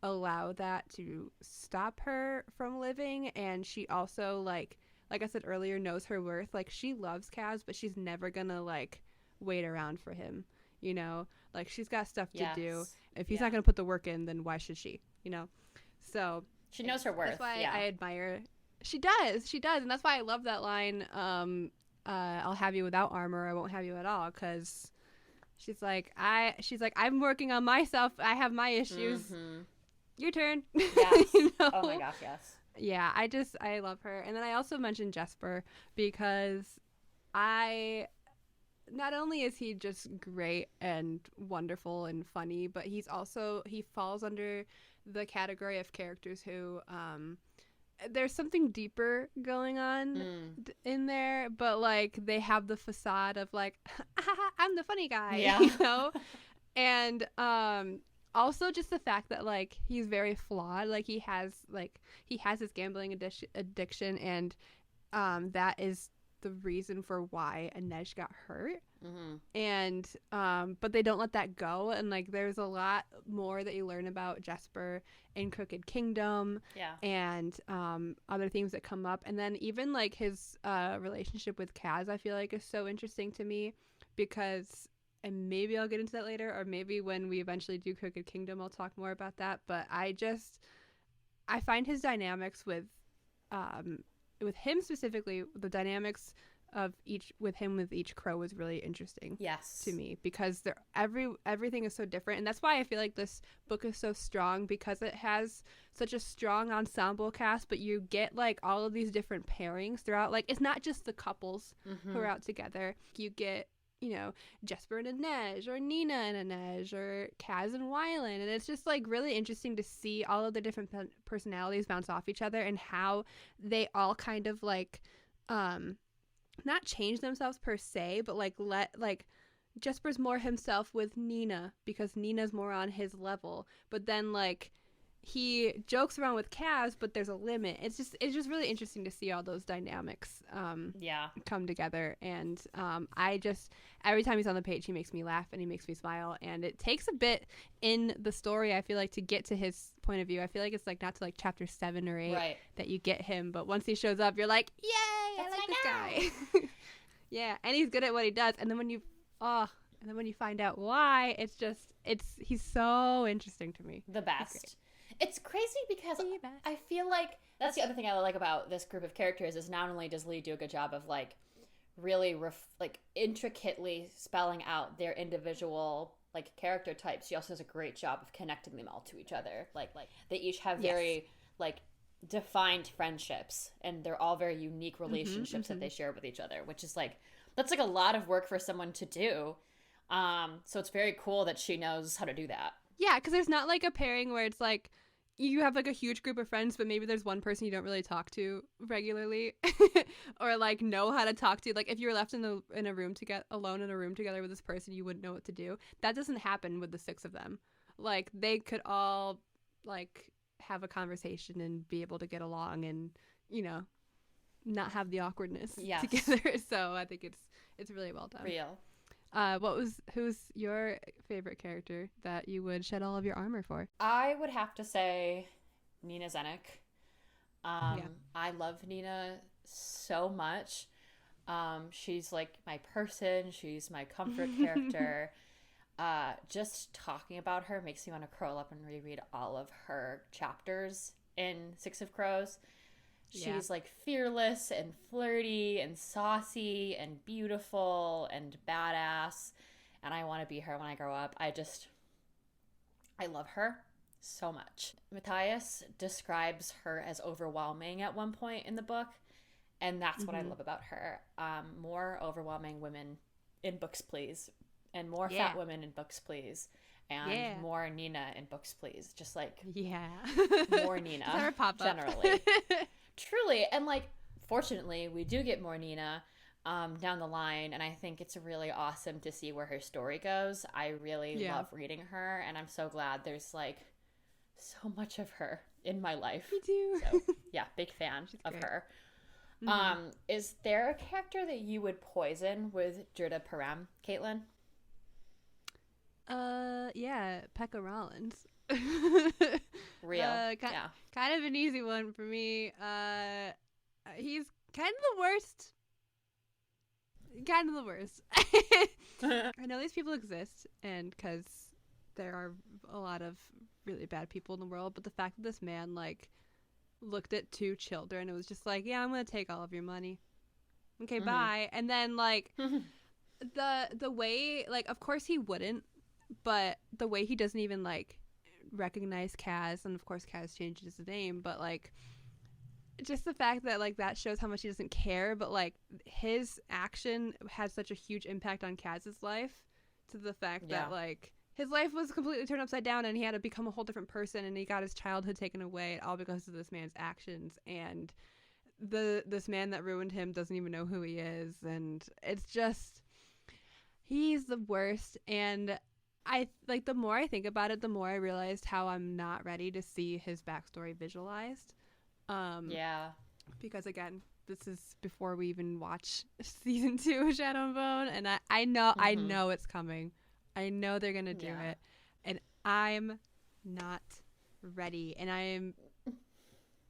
allow that to stop her from living. And she also like I said earlier, knows her worth. Like, she loves Kaz, but she's never gonna like wait around for him, you know? Like, she's got stuff to do. If he's not gonna put the work in, then why should she, you know? So she knows her worth. That's why I admire. She does, and that's why I love that line. I'll have you without armor, I won't have you at all, because she's like, I'm working on myself, I have my issues. Your turn. Yes. You know? Oh my gosh, yes. Yeah, I love her. And then I also mentioned Jesper because not only is he just great and wonderful and funny, but he falls under the category of characters who there's something deeper going on in there, but like they have the facade of like, I'm the funny guy, you know? And also just the fact that like he's very flawed, like he has his gambling addiction, and that is the reason for why Nej got hurt. And but they don't let that go, and like there's a lot more that you learn about Jesper in Crooked Kingdom, and other themes that come up. And then even like his relationship with Kaz, I feel like is so interesting to me, because, and maybe I'll get into that later, or maybe when we eventually do Crooked Kingdom I'll talk more about that, but I find his dynamics with him specifically, the dynamics of each crow was really interesting. Yes. To me, because everything is so different, and that's why I feel like this book is so strong, because it has such a strong ensemble cast, but you get like all of these different pairings throughout. Like, it's not just the couples who are out together. You get, Jesper and Inej, or Nina and Inej, or Kaz and Wylan, and it's just like really interesting to see all of the different personalities bounce off each other, and how they all kind of like not change themselves per se, but like Jesper's more himself with Nina because Nina's more on his level, but then like he jokes around with Kaz, but there's a limit. It's just really interesting to see all those dynamics come together, and every time he's on the page, he makes me laugh and he makes me smile, and it takes a bit in the story, I feel like, to get to his point of view. I feel like it's like not to like chapter 7 or 8 that you get him, but once he shows up, you're like, yay, I like this guy. Yeah, and he's good at what he does, and then when you find out why, he's so interesting to me. The best. It's crazy because I feel like that's the other thing I like about this group of characters is not only does Leigh do a good job of like really intricately spelling out their individual like character types, she also does a great job of connecting them all to each other. Like they each have very like defined friendships, and they're all very unique relationships that they share with each other, which is like, that's like a lot of work for someone to do. So it's very cool that she knows how to do that. Yeah, because there's not like a pairing where it's like you have like a huge group of friends, but maybe there's one person you don't really talk to regularly or like know how to talk to. Like if you were left alone in a room together with this person, you wouldn't know what to do. That doesn't happen with the 6 of them. Like they could all like have a conversation and be able to get along and, not have the awkwardness together. So I think it's really well done. Real. Who's your favorite character that you would shed all of your armor for? I would have to say Nina Zenik. I love Nina so much. She's like my person. She's my comfort character. Just talking about her makes me want to curl up and reread all of her chapters in Six of Crows. She's like fearless and flirty and saucy and beautiful and badass, and I want to be her when I grow up. I love her so much. Matthias describes her as overwhelming at one point in the book, and that's what I love about her. More overwhelming women in books, please, and more fat women in books, please. And more Nina in books, please. Just like more Nina generally. Truly. And like, fortunately, we do get more Nina down the line, and I think it's really awesome to see where her story goes. I really love reading her, and I'm so glad there's like so much of her in my life. Me too. So yeah, big fan of her. Is there a character that you would poison with Jurda Param, Caitlin? Yeah, Pekka Rollins. Real. Kind of an easy one for me. He's kind of the worst. I know these people exist, and because there are a lot of really bad people in the world, but the fact that this man like looked at 2 children, it was just like, yeah, I'm gonna take all of your money. Okay, bye. And then like the way, like, of course he wouldn't, but the way he doesn't even like recognize Kaz, and of course Kaz changes his name, but like just the fact that like that shows how much he doesn't care, but like his action had such a huge impact on Kaz's life, to the fact that like his life was completely turned upside down and he had to become a whole different person, and he got his childhood taken away all because of this man's actions, and this man that ruined him doesn't even know who he is, and it's just, he's the worst. And I like, the more I think about it, the more I realized how I'm not ready to see his backstory visualized. Because again, this is before we even watch season 2 of Shadow and Bone, and I know it's coming. I know they're gonna do it, and I'm not ready. And I'm,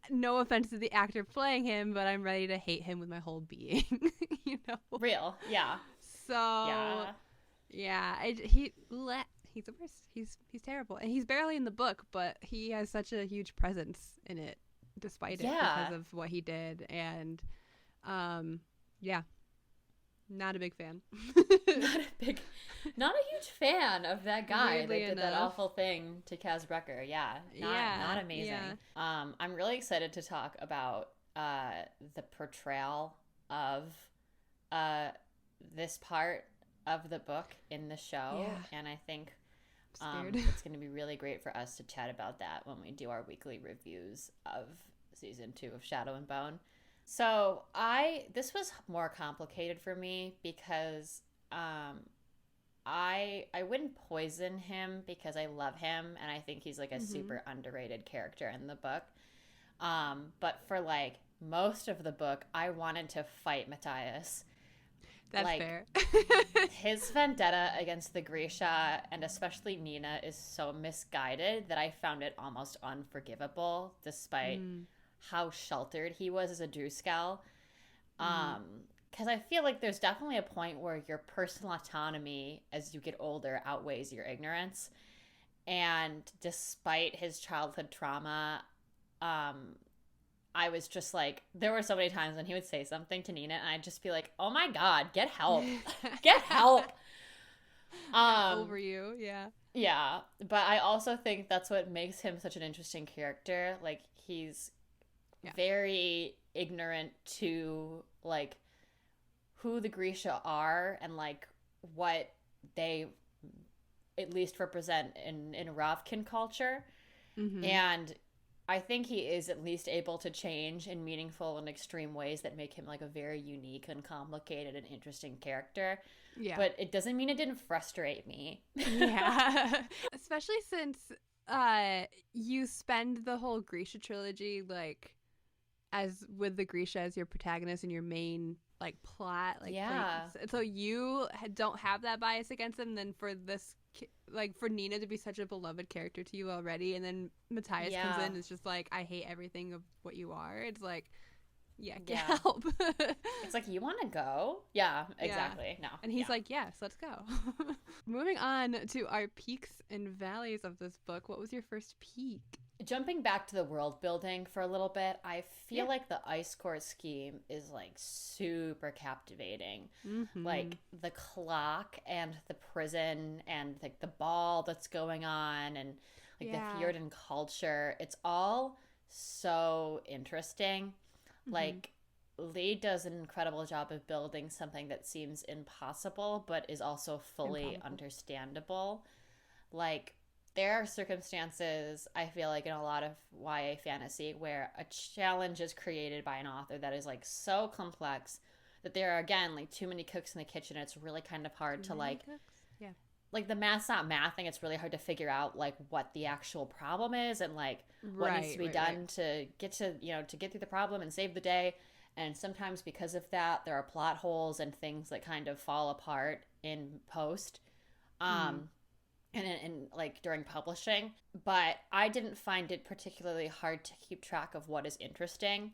no offense to the actor playing him, but I'm ready to hate him with my whole being. You know? Real, yeah. So he's the worst. He's terrible, and he's barely in the book, but he has such a huge presence in it, despite it, because of what he did. And Not a big fan. Not a huge fan of that guy Weirdly that did that enough. awful thing to Kaz Brecker. Yeah, not amazing. Yeah. I'm really excited to talk about the portrayal of this part of the book in the show, and I think it's going to be really great for us to chat about that when we do our weekly reviews of season 2 of Shadow and Bone. So this was more complicated for me because I wouldn't poison him because I love him and I think he's like a super underrated character in the book. But for like most of the book, I wanted to fight Matthias. That's fair. His vendetta against the Grisha and especially Nina is so misguided that I found it almost unforgivable despite how sheltered he was as a Druskel. Because I feel like there's definitely a point where your personal autonomy as you get older outweighs your ignorance. And despite his childhood trauma, I was just like, there were so many times when he would say something to Nina and I'd just be like, oh my God, get help. Get help. Over you, yeah. Yeah, but I also think that's what makes him such an interesting character. Like, he's very ignorant to, like, who the Grisha are and, like, what they at least represent in Ravkan culture. And I think he is at least able to change in meaningful and extreme ways that make him like a very unique and complicated and interesting character. Yeah. But it doesn't mean it didn't frustrate me. Yeah. Especially since you spend the whole Grisha trilogy like as with the Grisha as your protagonist and your main like plot. Like, so you don't have that bias against him. Then for this like for Nina to be such a beloved character to you already and then Matthias comes in, it's just like I hate everything of what you are. It's like get help. It's like, you want to go? Yeah, exactly. No. And he's like, yes, let's go. Moving on to our peaks and valleys of this book, what was your first peak? Jumping back to the world building for a little bit, I feel like the ice court scheme is like super captivating. Like the clock and the prison and like the ball that's going on and like the Fjordan culture, it's all so interesting. Like Leigh does an incredible job of building something that seems impossible but is also fully understandable. Like, there are circumstances, I feel like, in a lot of YA fantasy where a challenge is created by an author that is, like, so complex that there are, again, like, too many cooks in the kitchen. It's really kind of hard to, like... Like, the math's not mathing. It's really hard to figure out, like, what the actual problem is and, like, what needs to be done to get to, you know, to get through the problem and save the day. And sometimes because of that, there are plot holes and things that kind of fall apart in post. And like during publishing, but I didn't find it particularly hard to keep track of what is interesting.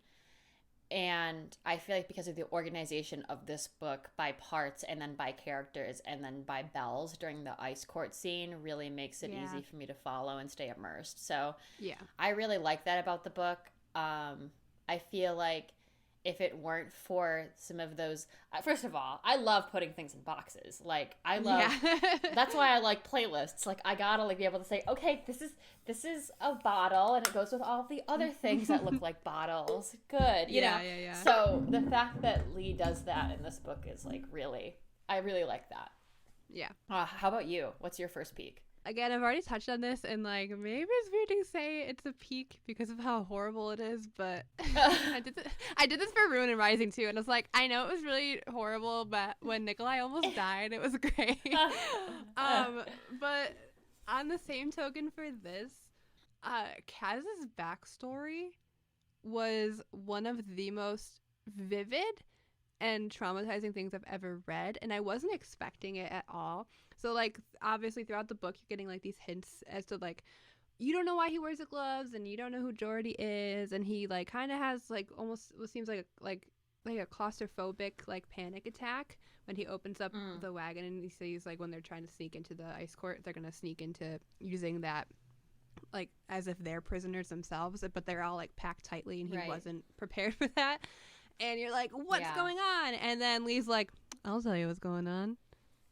And I feel like because of the organization of this book by parts and then by characters and then by bells during the ice court scene really makes it easy for me to follow and stay immersed. So I really like that about the book. I feel like if it weren't for some of those, first of all, I love putting things in boxes. Like, I love, that's why I like playlists. Like, I gotta like be able to say, okay, this is a bottle and it goes with all the other things that look like bottles. Good, you know? So the fact that Leigh does that in this book is like I really like that. Yeah. How about you? What's your first peak? Again, I've already touched on this, and like maybe it's weird to say it's a peak because of how horrible it is, but I did this for Ruin and Rising too, and I was like, I know it was really horrible, but when Nikolai almost died, it was great. But on the same token for this, Kaz's backstory was one of the most vivid and traumatizing things I've ever read, and I wasn't expecting it at all. So, like, obviously throughout the book, you're getting, like, these hints as to, like, you don't know why he wears the gloves, and you don't know who Jordy is, and he, like, kind of has, like, almost what seems like a claustrophobic, like, panic attack when he opens up the wagon, and he sees, like, when they're trying to sneak into the ice court, they're going to sneak into using that, like, as if they're prisoners themselves, but they're all, like, packed tightly, and he wasn't prepared for that. And you're like, what's going on? And then Leigh's like, I'll tell you what's going on.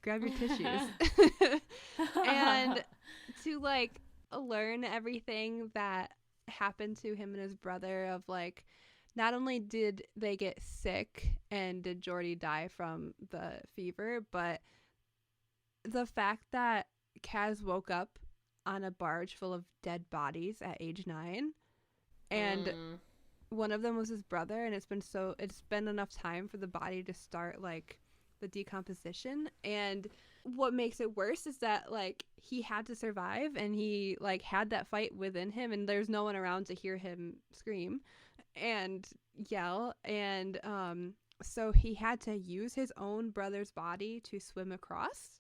Grab your tissues. And to like learn everything that happened to him and his brother, of like, not only did they get sick and did Jordy die from the fever, but the fact that Kaz woke up on a barge full of dead bodies at age 9, and one of them was his brother, and it's been enough time for the body to start like the decomposition. And what makes it worse is that like he had to survive, and he like had that fight within him, and there's no one around to hear him scream and yell, and so he had to use his own brother's body to swim across,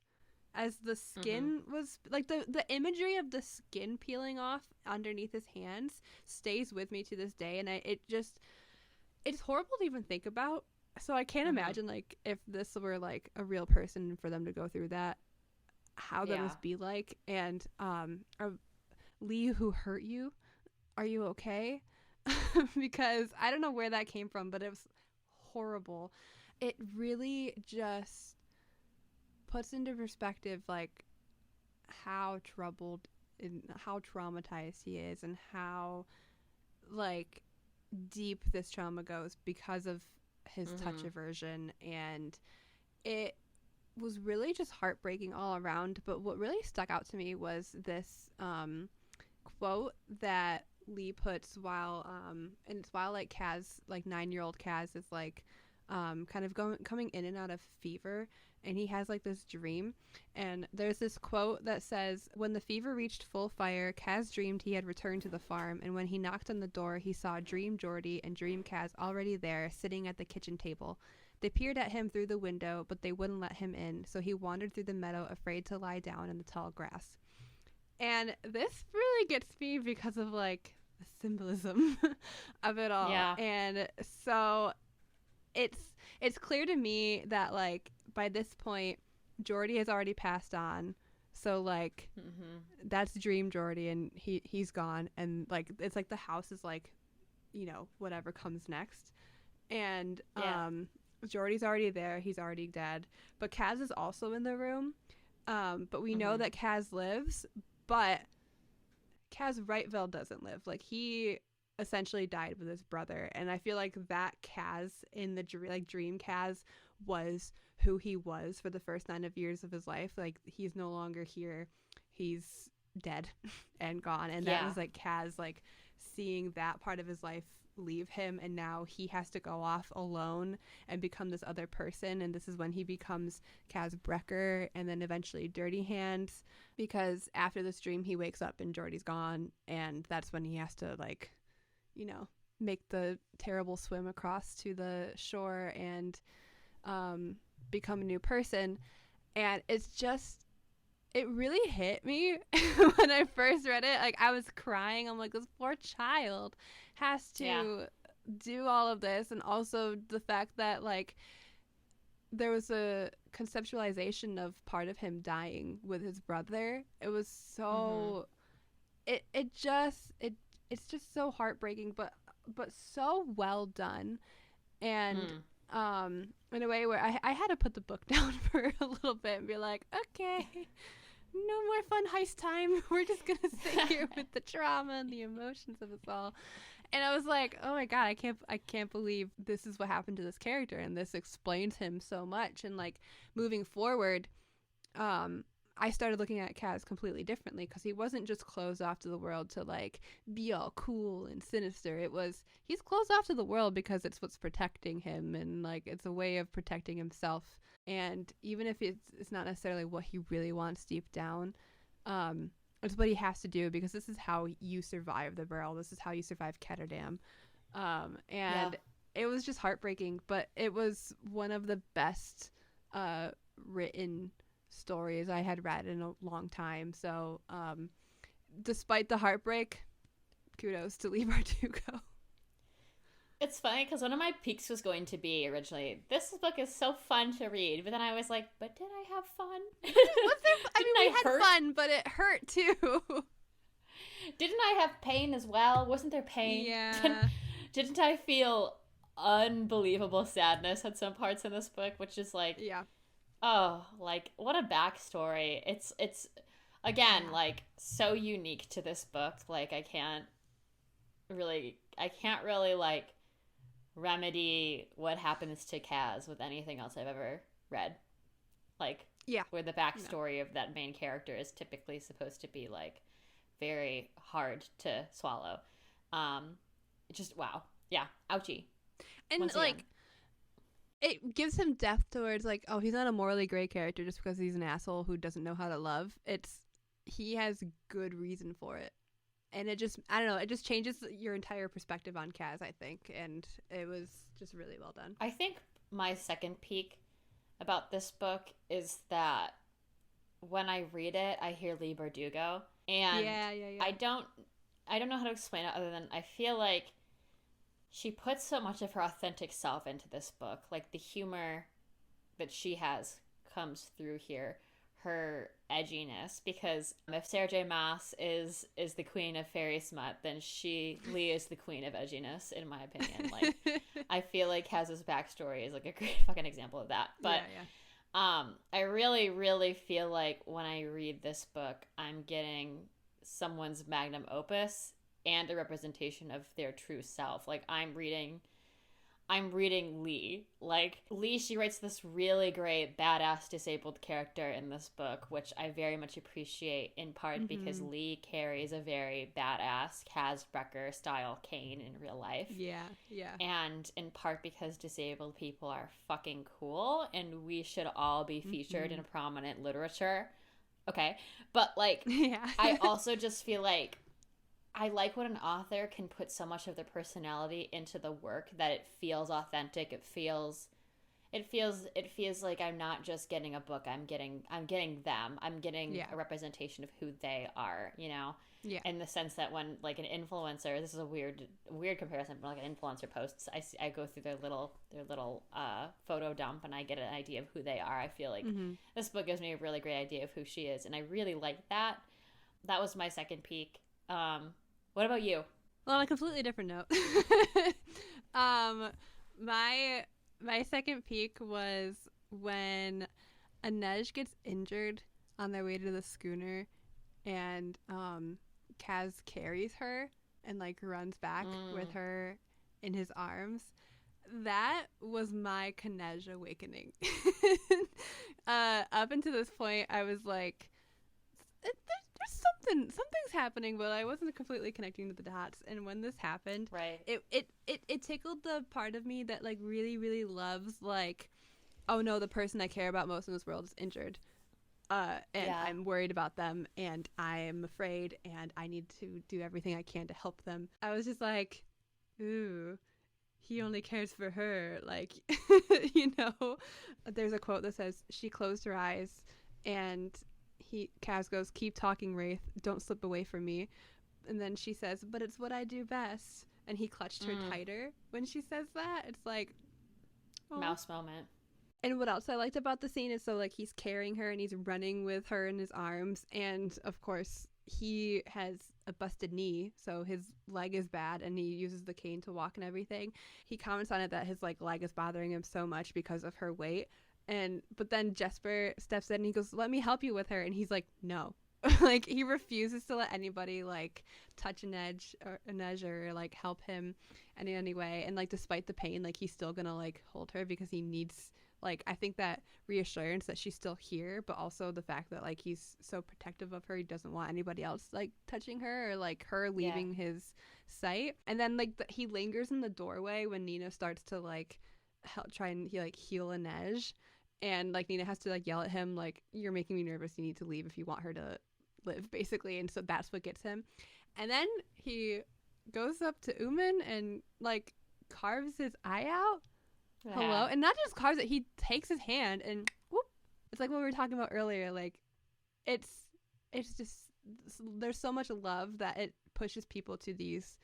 as the skin was like the imagery of the skin peeling off underneath his hands stays with me to this day. And it's horrible to even think about. So I can't imagine like if this were like a real person for them to go through that, how that must be like. And Leigh, who hurt you, are you okay? Because I don't know where that came from, but it was horrible. It really just puts into perspective like how troubled and how traumatized he is, and how like deep this trauma goes because of his touch aversion. And it was really just heartbreaking all around. But what really stuck out to me was this quote that Leigh puts while like Kaz, like 9-year-old Kaz, is like kind of coming in and out of fever, and he has like this dream. And there's this quote that says, "When the fever reached full fire, Kaz dreamed he had returned to the farm, and when he knocked on the door, he saw Dream Jordy and Dream Kaz already there, sitting at the kitchen table. They peered at him through the window, but they wouldn't let him in, so he wandered through the meadow, afraid to lie down in the tall grass." And this really gets me because of like the symbolism of it all. Yeah. And so it's clear to me that like by this point Jordy has already passed on. So like that's Dream Jordy, and he's gone, and like it's like the house is like, you know, whatever comes next. And Jordy's already there, he's already dead. But Kaz is also in the room. But we know that Kaz lives, but Kaz Wrightville doesn't live. Like he essentially died with his brother, and I feel like that Kaz in the dream Kaz was who he was for the first 9 years of his life. Like he's no longer here, he's dead and gone. And that was like Kaz like seeing that part of his life leave him, and now he has to go off alone and become this other person. And this is when he becomes Kaz Brecker, and then eventually Dirty Hands, because after this dream he wakes up and Jordy's gone, and that's when he has to like, you know, make the terrible swim across to the shore and become a new person. And it's just, it really hit me when I first read it. Like I was crying. I'm like, this poor child has to do all of this. And also the fact that like there was a conceptualization of part of him dying with his brother. It was so it's just so heartbreaking, but so well done. And in a way where I had to put the book down for a little bit and be like, okay, no more fun heist time. We're just gonna sit here with the trauma and the emotions of it all. And I was like, oh my god, I can't believe this is what happened to this character, and this explains him so much. And like moving forward, I started looking at Kaz completely differently, because he wasn't just closed off to the world to like be all cool and sinister. It was, he's closed off to the world because it's what's protecting him, and like it's a way of protecting himself. And even if it's not necessarily what he really wants deep down, it's what he has to do, because this is how you survive the barrel. This is how you survive Ketterdam. And it was just heartbreaking, but it was one of the best written stories I had read in a long time. So despite the heartbreak, kudos to Leigh Bardugo. It's funny because one of my peaks was going to be originally, this book is so fun to read, but then I was like, but did I have fun? We had fun, but it hurt too. Didn't I have pain as well? Wasn't there pain? Yeah. Didn't I feel unbelievable sadness at some parts in this book, which is like, Yeah. oh, like what a backstory. It's again like so unique to this book. Like I can't really like remedy what happens to Kaz with anything else I've ever read. Like, Yeah. where the backstory of that main character is typically supposed to be like very hard to swallow. Just wow. Yeah, ouchie. And Once like again. it gives him depth towards like, oh, he's not a morally gray character just because he's an asshole who doesn't know how to love. It's he has good reason for it. And it just, I don't know, it just changes your entire perspective on Kaz, I think. And it was just really well done. I think my second peak about this book is that when I read it, I hear Leigh Bardugo, and Yeah. I don't know how to explain it other than I feel like she puts so much of her authentic self into this book. Like the humor that she has comes through here, her edginess, because if Sarah J. Maas is the queen of fairy smut, then Leigh is the queen of edginess, in my opinion. Like I feel like Kaz's backstory is like a great fucking example of that. But I really, really feel like when I read this book, I'm getting someone's magnum opus and a representation of their true self. Like I'm reading Leigh. Like Leigh, she writes this really great badass disabled character in this book, which I very much appreciate, in part because Leigh carries a very badass Kaz Brecker style cane in real life. Yeah. And in part because disabled people are fucking cool and we should all be featured in a prominent literature. Okay. But like I also just feel like I like when an author can put so much of their personality into the work that it feels authentic. It feels like I'm not just getting a book. I'm getting them. I'm getting a representation of who they are, you know? Yeah. In the sense that when like an influencer, this is a weird comparison, but like an influencer posts, I go through their little photo dump and I get an idea of who they are. I feel like this book gives me a really great idea of who she is, and I really like that. That was my second peak. What about you? Well, on a completely different note, my second peak was when Inej gets injured on their way to the schooner, and Kaz carries her and like runs back with her in his arms. That was my Kenej awakening. Up until this point, I was like, there's something's happening, but I wasn't completely connecting to the dots. And when this happened, right, it tickled the part of me that like really, really loves like, oh no, the person I care about most in this world is injured. And I'm worried about them, and I'm afraid, and I need to do everything I can to help them. I was just like, ooh, he only cares for her. Like, you know, there's a quote that says, she closed her eyes, and Kaz goes, keep talking, Wraith. Don't slip away from me. And then she says, but it's what I do best. And he clutched her tighter when she says that. It's like, oh. Mouse moment. And what else I liked about the scene is so like he's carrying her and he's running with her in his arms, and of course he has a busted knee, so his leg is bad, and he uses the cane to walk and everything. He comments on it that his like leg is bothering him so much because of her weight, but then Jesper steps in and he goes, let me help you with her, and he's like, no. Like he refuses to let anybody like touch Inej or like help him in any way, and like despite the pain, like he's still gonna like hold her because he needs, like, I think that reassurance that she's still here, but also the fact that like he's so protective of her, he doesn't want anybody else like touching her or like her leaving his sight. And then like he lingers in the doorway when Nina starts to like try and heal Inej, and like Nina has to like yell at him like, you're making me nervous, you need to leave if you want her to live, basically. And so that's what gets him. And then he goes up to Uman and like carves his eye out. Hello. And not just carves it, he takes his hand and whoop. It's like what we were talking about earlier, like it's just, there's so much love that it pushes people to these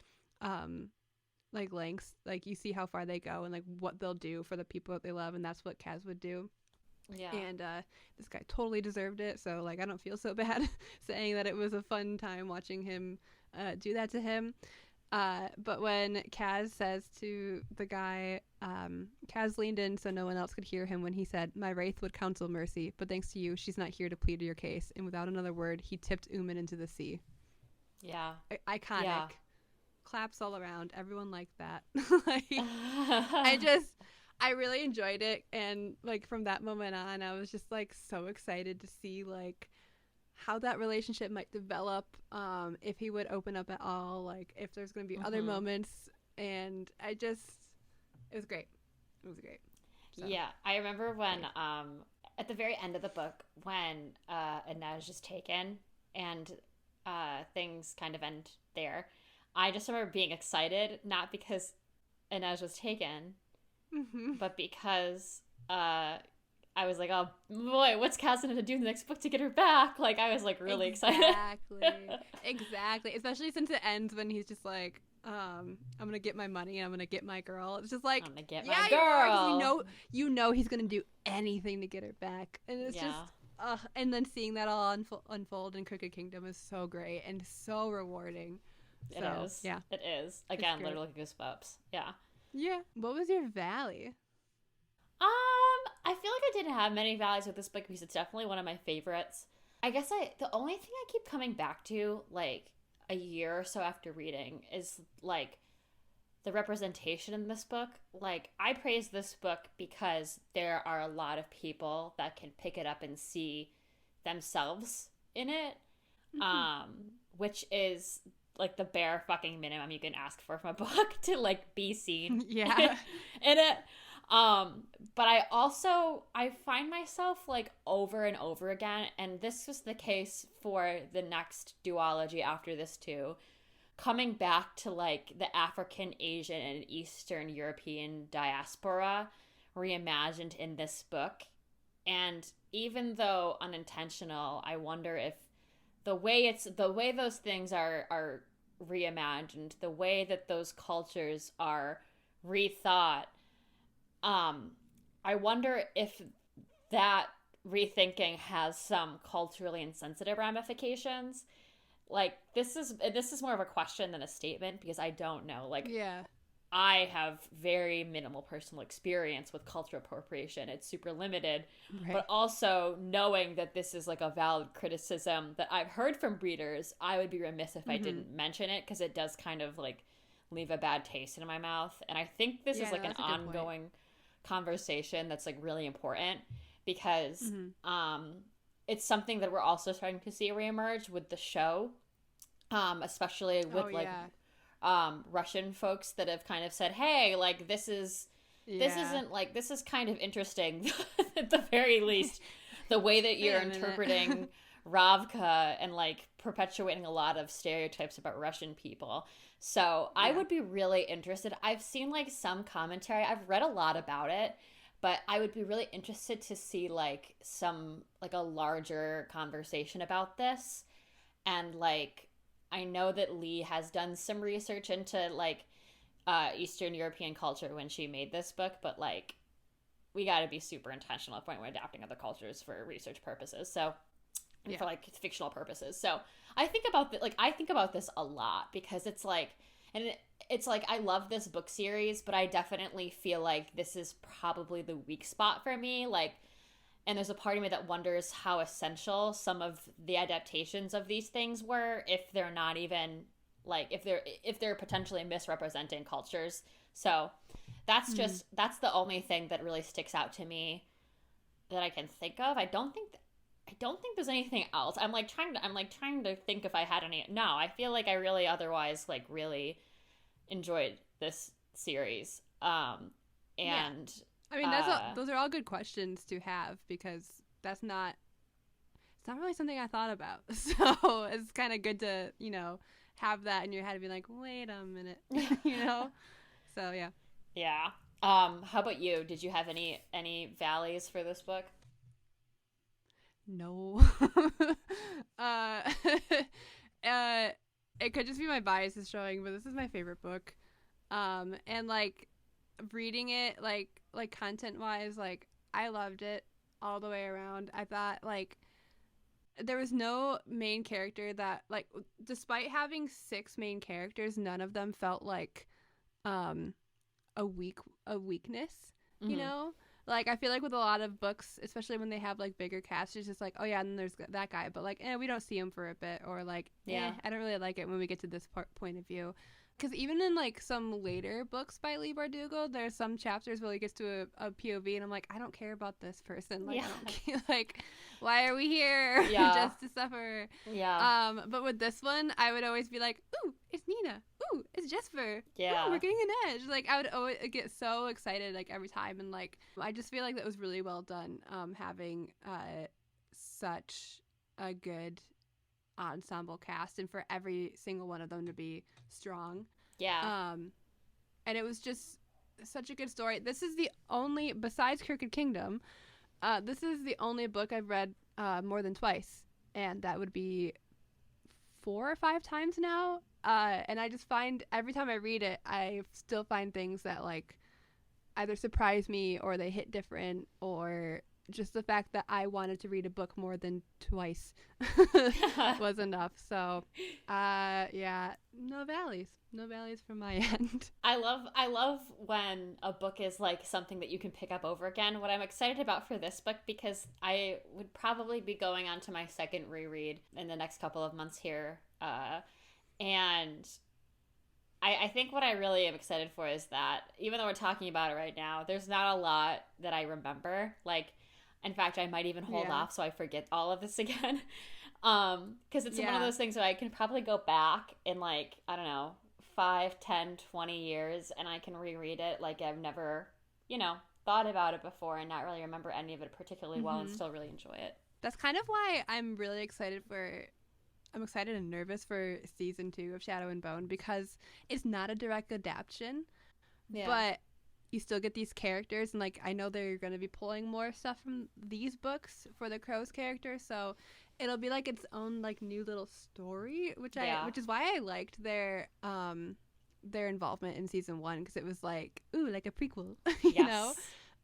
like lengths. Like you see how far they go and like what they'll do for the people that they love, and that's what Kaz would do. And this guy totally deserved it, so like I don't feel so bad saying that it was a fun time watching him do that to him. But when Kaz says to the guy, Kaz leaned in so no one else could hear him when he said, "My wraith would counsel mercy, but thanks to you, she's not here to plead your case." And without another word, he tipped Uman into the sea. Yeah. Iconic. Yeah. Claps all around. Everyone liked that. Like, I really enjoyed it. And like from that moment on, I was just like so excited to see like how that relationship might develop, if he would open up at all, like if there's going to be other moments. And it was great. It was great. So. Yeah, I remember when at the very end of the book when Inej is taken and things kind of end there. I just remember being excited, not because Inej was taken, but because I was like, oh boy, what's Kaz going to do in the next book to get her back? Like, I was like really excited. Exactly. Especially since it ends when he's just like, I'm going to get my money and I'm going to get my girl. It's just like, I'm going to get my girl. You know he's going to do anything to get her back. And it's just, and then seeing that all unfold in Crooked Kingdom is so great and so rewarding. It is. Yeah. It is. Again, literally goosebumps. Yeah. Yeah. What was your valley? I feel like I didn't have many valleys with this book because it's definitely one of my favorites. I guess the only thing I keep coming back to, like, a year or so after reading is, like, the representation in this book. Like, I praise this book because there are a lot of people that can pick it up and see themselves in it, which is, like, the bare fucking minimum you can ask for from a book to, like, be seen in it. But I find myself like over and over again, and this was the case for the next duology after this too, coming back to like the African, Asian, and Eastern European diaspora reimagined in this book. And even though unintentional, I wonder if the way those things are reimagined, the way that those cultures are rethought, I wonder if that rethinking has some culturally insensitive ramifications. Like, this is more of a question than a statement because I don't know. Like, I have very minimal personal experience with cultural appropriation. It's super limited. Right. But also knowing that this is like a valid criticism that I've heard from readers, I would be remiss if I didn't mention it because it does kind of like leave a bad taste in my mouth. And I think this is like an ongoing conversation that's like really important because it's something that we're also starting to see reemerge with the show, especially with Russian folks that have kind of said, hey, like this isn't like, this is kind of interesting at the very least, the way that you're interpreting Ravka and like perpetuating a lot of stereotypes about Russian people. So I would be really interested. I've seen like some commentary. I've read a lot about it, but I would be really interested to see like some like a larger conversation about this. And like, I know that Leigh has done some research into like Eastern European culture when she made this book, but like we got to be super intentional at the point we're adapting other cultures for research purposes. So for like fictional purposes. So I think about this a lot because it's like, and it's like, I love this book series, but I definitely feel like this is probably the weak spot for me. Like, and there's a part of me that wonders how essential some of the adaptations of these things were, if they're not even like, if they're potentially misrepresenting cultures. So that's that's the only thing that really sticks out to me that I can think of. I don't think there's anything else. I'm trying to think if I had any. No, I feel like I really otherwise like really enjoyed this series. I mean, those are all good questions to have because it's not really something I thought about. So it's kind of good to, have that in your head and be like, wait a minute, So yeah. Yeah. How about you? Did you have any valleys for this book? No. It could just be my biases showing, but this is my favorite book. And like reading it, like content wise, like I loved it all the way around. I thought like There was no main character that, like, despite having 6 main characters, none of them felt like a weakness, you know? Like, I feel like with a lot of books, especially when they have, like, bigger casts, it's just like, oh, yeah, and then there's that guy. But, like, we don't see him for a bit. Or, like, I don't really like it when we get to this point of view. Because even in, like, some later books by Leigh Bardugo, there's some chapters where he gets to a POV, and I'm like, I don't care about this person. Like, I don't care. Like, why are we here? Just to suffer. But with this one, I would always be like, ooh, it's Nina. Ooh, it's Jesper. Ooh, we're getting an edge. Like, I would always get so excited, like, every time. And, like, I just feel like that was really well done, having such a good ensemble cast, and for every single one of them to be strong. And it was just such a good story. This is the only, besides Crooked Kingdom, this is the only book I've read more than twice, and that would be 4 or 5 times now. And I just find every time I read it, I still find things that, like, either surprise me or they hit different, or just the fact that I wanted to read a book more than twice was enough. So, no valleys from my end. I love when a book is like something that you can pick up over again. What I'm excited about for this book, because I would probably be going on to my second reread in the next couple of months here, and I think what I really am excited for is that even though we're talking about it right now, there's not a lot that I remember. Like, in fact, I might even hold off so I forget all of this again. Because it's one of those things where I can probably go back in, like, I don't know, 5, 10, 20 years, and I can reread it like I've never, thought about it before and not really remember any of it particularly well and still really enjoy it. That's kind of why I'm really excited and nervous for season 2 of Shadow and Bone, because it's not a direct adaptation, but you still get these characters, and, like, I know they're going to be pulling more stuff from these books for the Crow's character, so it'll be like its own, like, new little story, which is why I liked their involvement in season 1, because it was like, ooh, like a prequel, you know?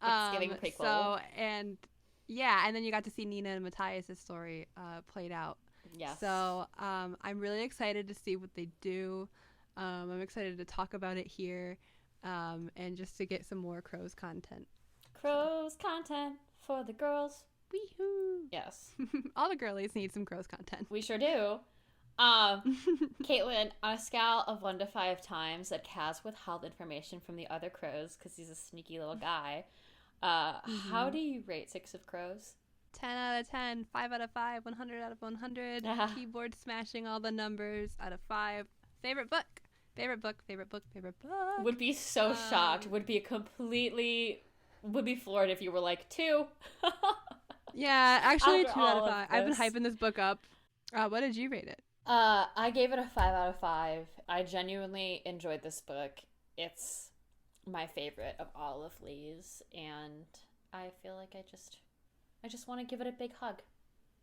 It's giving prequel. So, and then you got to see Nina and Matthias' story played out. Yes. So I'm really excited to see what they do. I'm excited to talk about it here, and just to get some more Crows content. Content for the girls. Weehoo! Yes. All the girlies need some Crows content. We sure do. Caitlin, on a scale of 1 to 5 times that Kaz withheld information from the other Crows because he's a sneaky little guy, how do you rate 6 of Crows? 10 out of 10, 5 out of 5, 100 out of 100, keyboard smashing all the numbers out of 5. Favorite book. Would be so shocked. Would be floored if you were like 2. Yeah, actually 2 out of 5. I've been hyping this book up. What did you rate it? I gave it a 5 out of 5. I genuinely enjoyed this book. It's my favorite of all of Leigh's, and I feel like I just want to give it a big hug.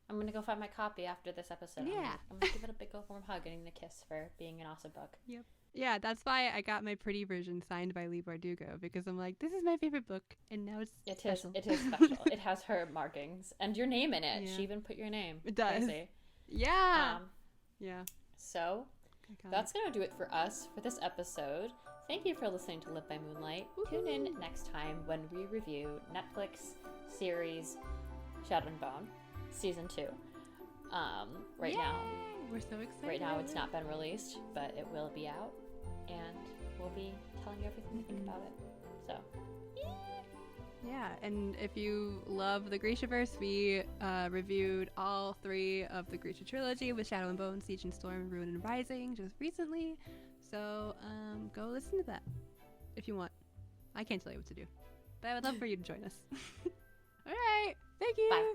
I'm going to go find my copy after this episode. Yeah. I'm going to give it a big warm hug and a kiss for being an awesome book. Yep. Yeah, that's why I got my pretty version signed by Leigh Bardugo, because I'm like, this is my favorite book, and now it's special. It is special. It has her markings and your name in it. Yeah. She even put your name. It does. Crazy. Yeah. So that's going to do it for us for this episode. Thank you for listening to Live by Moonlight. Woo-hoo. Tune in next time when we review Netflix series Shadow and Bone Season 2. Right Yay! now, we're so excited. Right now, it's not been released, but it will be out, and we'll be telling you everything we think about it. So, yeah, and if you love the Grishaverse, we reviewed all 3 of the Grisha trilogy with Shadow and Bone, Siege and Storm, Ruin and Rising just recently. So, go listen to that if you want. I can't tell you what to do, but I would love for you to join us. All right, thank you. Bye.